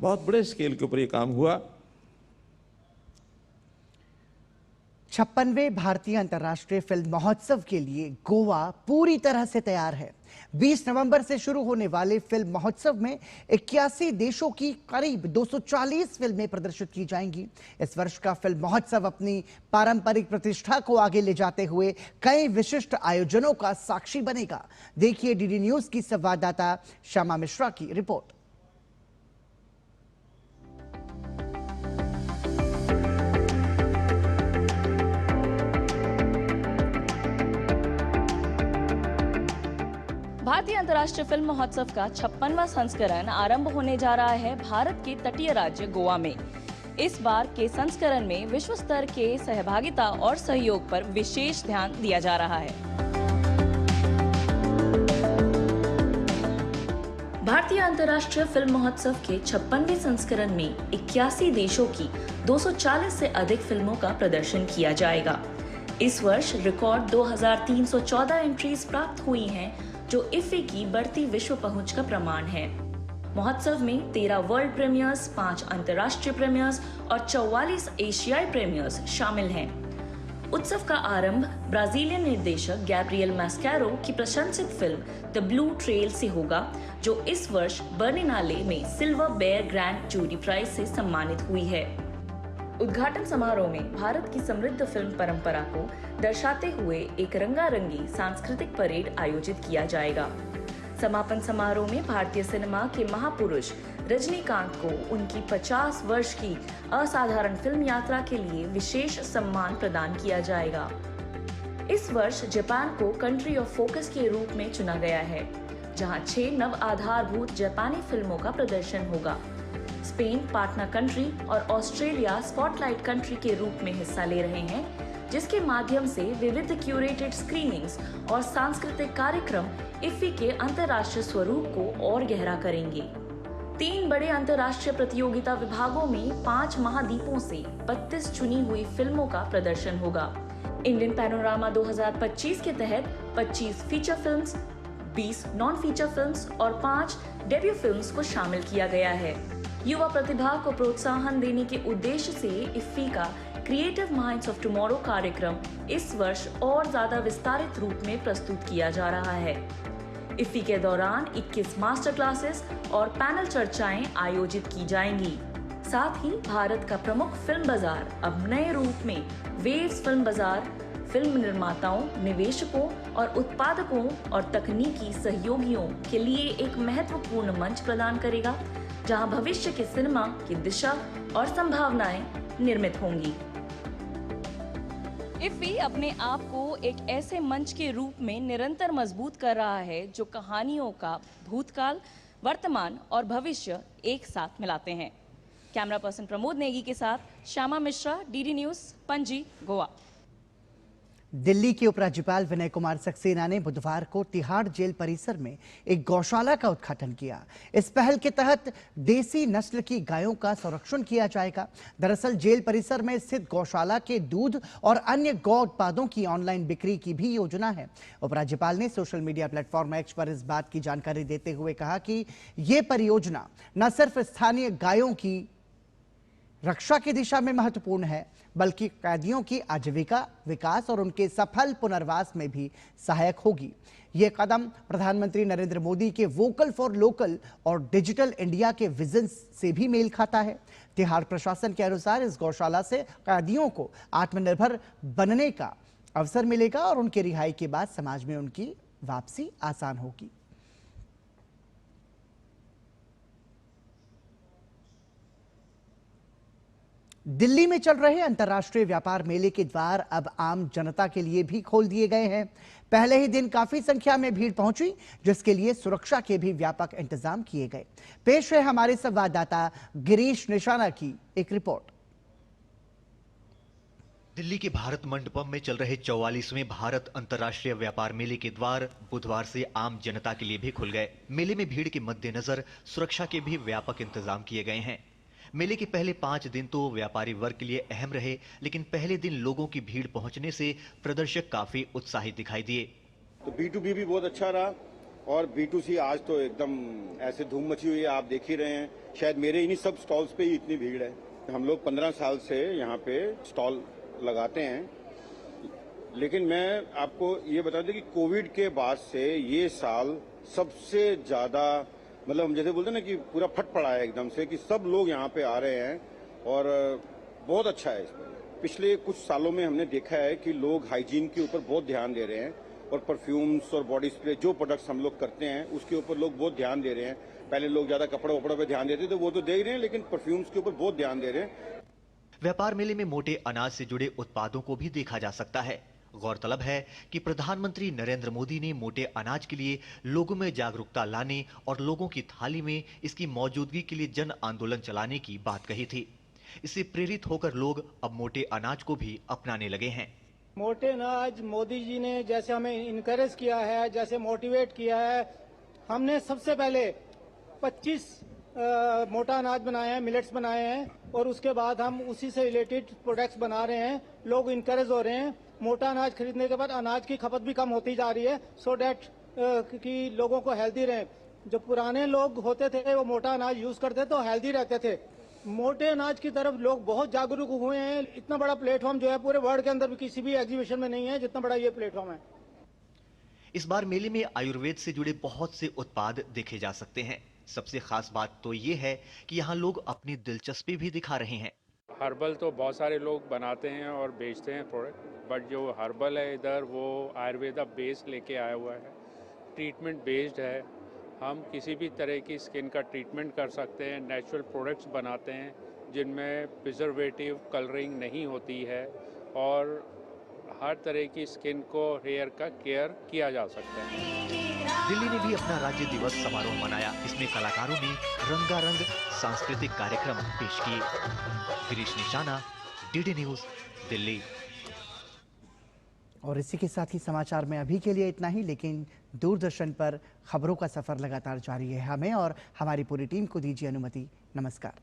बहुत बड़े स्केल के ऊपर ये काम हुआ। 56वें भारतीय अंतर्राष्ट्रीय फिल्म महोत्सव के लिए गोवा पूरी तरह से तैयार है। 20 नवंबर से शुरू होने वाले फिल्म महोत्सव में 81 देशों की करीब 240 फिल्में प्रदर्शित की जाएंगी। इस वर्ष का फिल्म महोत्सव अपनी पारंपरिक प्रतिष्ठा को आगे ले जाते हुए कई विशिष्ट आयोजनों का साक्षी बनेगा। देखिए डीडी न्यूज की संवाददाता श्यामा मिश्रा की रिपोर्ट। भारतीय अंतर्राष्ट्रीय फिल्म महोत्सव का 56वां संस्करण आरंभ होने जा रहा है भारत के तटीय राज्य गोवा में। इस बार के संस्करण में विश्व स्तर के सहभागिता और सहयोग पर विशेष ध्यान दिया जा रहा है। भारतीय अंतर्राष्ट्रीय फिल्म महोत्सव के 56वें संस्करण में 81 देशों की 240 से अधिक फिल्मों का प्रदर्शन किया जाएगा। इस वर्ष रिकॉर्ड 2314 एंट्रीज प्राप्त हुई हैं, जो इफ्फी की बढ़ती विश्व पहुंच का प्रमाण है। महोत्सव में 13 वर्ल्ड प्रीमियर्स, 5 अंतर्राष्ट्रीय प्रीमियर्स और 44 एशियाई प्रीमियर्स शामिल हैं। उत्सव का आरंभ ब्राजीलियन निर्देशक गैब्रियल मास्कैरो की प्रशंसित फिल्म द ब्लू ट्रेल से होगा, जो इस वर्ष बर्निनाले में Silver Bear Grand Jury Prize से सम्मानित हुई है। उद्घाटन समारोह में भारत की समृद्ध फिल्म परंपरा को दर्शाते हुए एक रंगारंगी सांस्कृतिक परेड आयोजित किया जाएगा। समापन समारोह में भारतीय सिनेमा के महापुरुष रजनीकांत को उनकी 50 वर्ष की असाधारण फिल्म यात्रा के लिए विशेष सम्मान प्रदान किया जाएगा। इस वर्ष जापान को कंट्री ऑफ फोकस के रूप में चुना गया है, जहां 6 नव आधारभूत जापानी फिल्मों का प्रदर्शन होगा। स्पेन पार्टनर कंट्री और ऑस्ट्रेलिया स्पॉटलाइट कंट्री के रूप में हिस्सा ले रहे हैं, जिसके माध्यम से विविध क्यूरेटेड स्क्रीनिंग्स और सांस्कृतिक कार्यक्रम इफ्फी के अंतर्राष्ट्रीय स्वरूप को और गहरा करेंगे। 3 बड़े अंतर्राष्ट्रीय प्रतियोगिता विभागों में 5 महाद्वीपों से 32 चुनी हुई फिल्मों का प्रदर्शन होगा। इंडियन पैनोरामा 2025 के तहत 25 feature films, 20 non feature films और 5 डेब्यू फिल्म्स को शामिल किया गया है। युवा प्रतिभा को प्रोत्साहन देने के उद्देश्य से इफ्फी का क्रिएटिव माइंड्स ऑफ टुमारो कार्यक्रम इस वर्ष और ज्यादा विस्तारित रूप में प्रस्तुत किया जा रहा है। इफ्फी के दौरान 21 मास्टर क्लासेस और पैनल चर्चाएं आयोजित की जाएंगी। साथ ही भारत का प्रमुख फिल्म बाजार अब नए रूप में वेव्स फिल्म बाजार फिल्म निर्माताओं, निवेशकों और उत्पादकों और तकनीकी सहयोगियों के लिए एक महत्वपूर्ण मंच प्रदान करेगा, जहां भविष्य के सिनेमा की दिशा और संभावनाएं निर्मित होंगी। इफ्फी अपने आप को एक ऐसे मंच के रूप में निरंतर मजबूत कर रहा है, जो कहानियों का भूतकाल, वर्तमान और भविष्य एक साथ मिलाते हैं। कैमरा पर्सन प्रमोद नेगी के साथ श्यामा मिश्रा, डीडी न्यूज, पणजी, गोवा। दिल्ली के उपराज्यपाल विनय कुमार सक्सेना ने बुधवार को तिहाड़ जेल परिसर में एक गौशाला का उद्घाटन किया। इस पहल के तहत देसी नस्ल की गायों का संरक्षण किया जाएगा। दरअसल जेल परिसर में स्थित गौशाला के दूध और अन्य गौ उत्पादों की ऑनलाइन बिक्री की भी योजना है। उपराज्यपाल ने सोशल मीडिया प्लेटफॉर्म एक्स पर इस बात की जानकारी देते हुए कहा कि ये परियोजना न सिर्फ स्थानीय गायों की रक्षा की दिशा में महत्वपूर्ण है, बल्कि कैदियों की आजीविका, विकास और उनके सफल पुनर्वास में भी सहायक होगी। ये कदम प्रधानमंत्री नरेंद्र मोदी के वोकल फॉर लोकल और डिजिटल इंडिया के विजन से भी मेल खाता है। तिहाड़ प्रशासन के अनुसार इस गौशाला से कैदियों को आत्मनिर्भर बनने का अवसर मिलेगा और उनकी रिहाई के बाद समाज में उनकी वापसी आसान होगी। दिल्ली में चल रहे अंतर्राष्ट्रीय व्यापार मेले के द्वार अब आम जनता के लिए भी खोल दिए गए हैं। पहले ही दिन काफी संख्या में भीड़ पहुंची, जिसके लिए सुरक्षा के भी व्यापक इंतजाम किए गए। पेश है हमारे संवाददाता गिरीश निशाना की एक रिपोर्ट। दिल्ली के भारत मंडपम में चल रहे 44वें भारत अंतर्राष्ट्रीय व्यापार मेले के द्वार बुधवार से आम जनता के लिए भी खुल गए। मेले में भीड़ के मद्देनजर सुरक्षा के भी व्यापक इंतजाम किए गए हैं। मेले के पहले 5 दिन तो व्यापारी वर्ग के लिए अहम रहे, लेकिन पहले दिन लोगों की भीड़ पहुंचने से प्रदर्शक काफी उत्साहित दिखाई दिए। तो B2B भी बहुत अच्छा रहा और B2C आज तो एकदम ऐसे धूम मची हुई है, आप देख ही रहे हैं। शायद मेरे इन्हीं सब स्टॉल्स पे ही इतनी भीड़ है। हम लोग 15 साल से यहाँ पे स्टॉल लगाते हैं, लेकिन मैं आपको ये बता दूं कि कोविड के बाद से ये साल सबसे ज्यादा, मतलब हम जैसे बोलते हैं ना कि पूरा फट पड़ा है एकदम से, कि सब लोग यहाँ पे आ रहे हैं और बहुत अच्छा है इसमें। पिछले कुछ सालों में हमने देखा है कि लोग हाइजीन के ऊपर बहुत ध्यान दे रहे हैं और परफ्यूम्स और बॉडी स्प्रे जो प्रोडक्ट्स हम लोग करते हैं उसके ऊपर लोग बहुत ध्यान दे रहे हैं। पहले लोग ज्यादा कपड़े वपड़ों पे ध्यान देते थे, वो तो दे ही रहे हैं, लेकिन परफ्यूम्स के ऊपर बहुत ध्यान दे रहे हैं। व्यापार मेले में मोटे अनाज से जुड़े उत्पादों को भी देखा जा सकता है। गौरतलब है कि प्रधानमंत्री नरेंद्र मोदी ने मोटे अनाज के लिए लोगों में जागरूकता लाने और लोगों की थाली में इसकी मौजूदगी के लिए जन आंदोलन चलाने की बात कही थी। इससे प्रेरित होकर लोग अब मोटे अनाज को भी अपनाने लगे हैं। मोटे अनाज मोदी जी ने जैसे हमें इनकरेज किया है, जैसे मोटिवेट किया है, हमने सबसे पहले 25 मोटा अनाज बनाए हैं, मिलेट्स बनाए हैं और उसके बाद हम उसी से रिलेटेड प्रोडक्ट्स बना रहे हैं। लोग इनकरेज हो रहे हैं। मोटा अनाज खरीदने के बाद अनाज की खपत भी कम होती जा रही है, सो डैट कि लोगों को हेल्दी रहे। जो पुराने लोग होते थे वो मोटा अनाज यूज करते तो हेल्दी रहते थे। मोटे अनाज की तरफ लोग बहुत जागरूक हुए हैं। इतना बड़ा प्लेटफॉर्म जो है पूरे वर्ल्ड के अंदर भी किसी भी एग्जीबिशन में नहीं है जितना बड़ा ये प्लेटफॉर्म है। इस बार मेले में आयुर्वेद से जुड़े बहुत से उत्पाद देखे जा सकते हैं। सबसे खास बात तो ये है कि यहाँ लोग अपनी दिलचस्पी भी दिखा रहे हैं। हर्बल तो बहुत सारे लोग बनाते हैं और बेचते हैं प्रोडक्ट, बट जो हर्बल है इधर वो आयुर्वेदा बेस लेके आया हुआ है, ट्रीटमेंट बेस्ड है। हम किसी भी तरह की स्किन का ट्रीटमेंट कर सकते हैं। नेचुरल प्रोडक्ट्स बनाते हैं जिनमें प्रिजर्वेटिव, कलरिंग नहीं होती है और हर तरह की स्किन को, हेयर का केयर किया जा सकता है। दिल्ली ने भी अपना राज्य दिवस समारोह मनाया। इसमें कलाकारों ने रंगारंग सांस्कृतिक कार्यक्रम पेश किए। गिरीश निशाना, डीडी न्यूज, दिल्ली। और इसी के साथ ही समाचार में अभी के लिए इतना ही, लेकिन दूरदर्शन पर खबरों का सफर लगातार जारी है। हमें और हमारी पूरी टीम को दीजिए अनुमति। नमस्कार।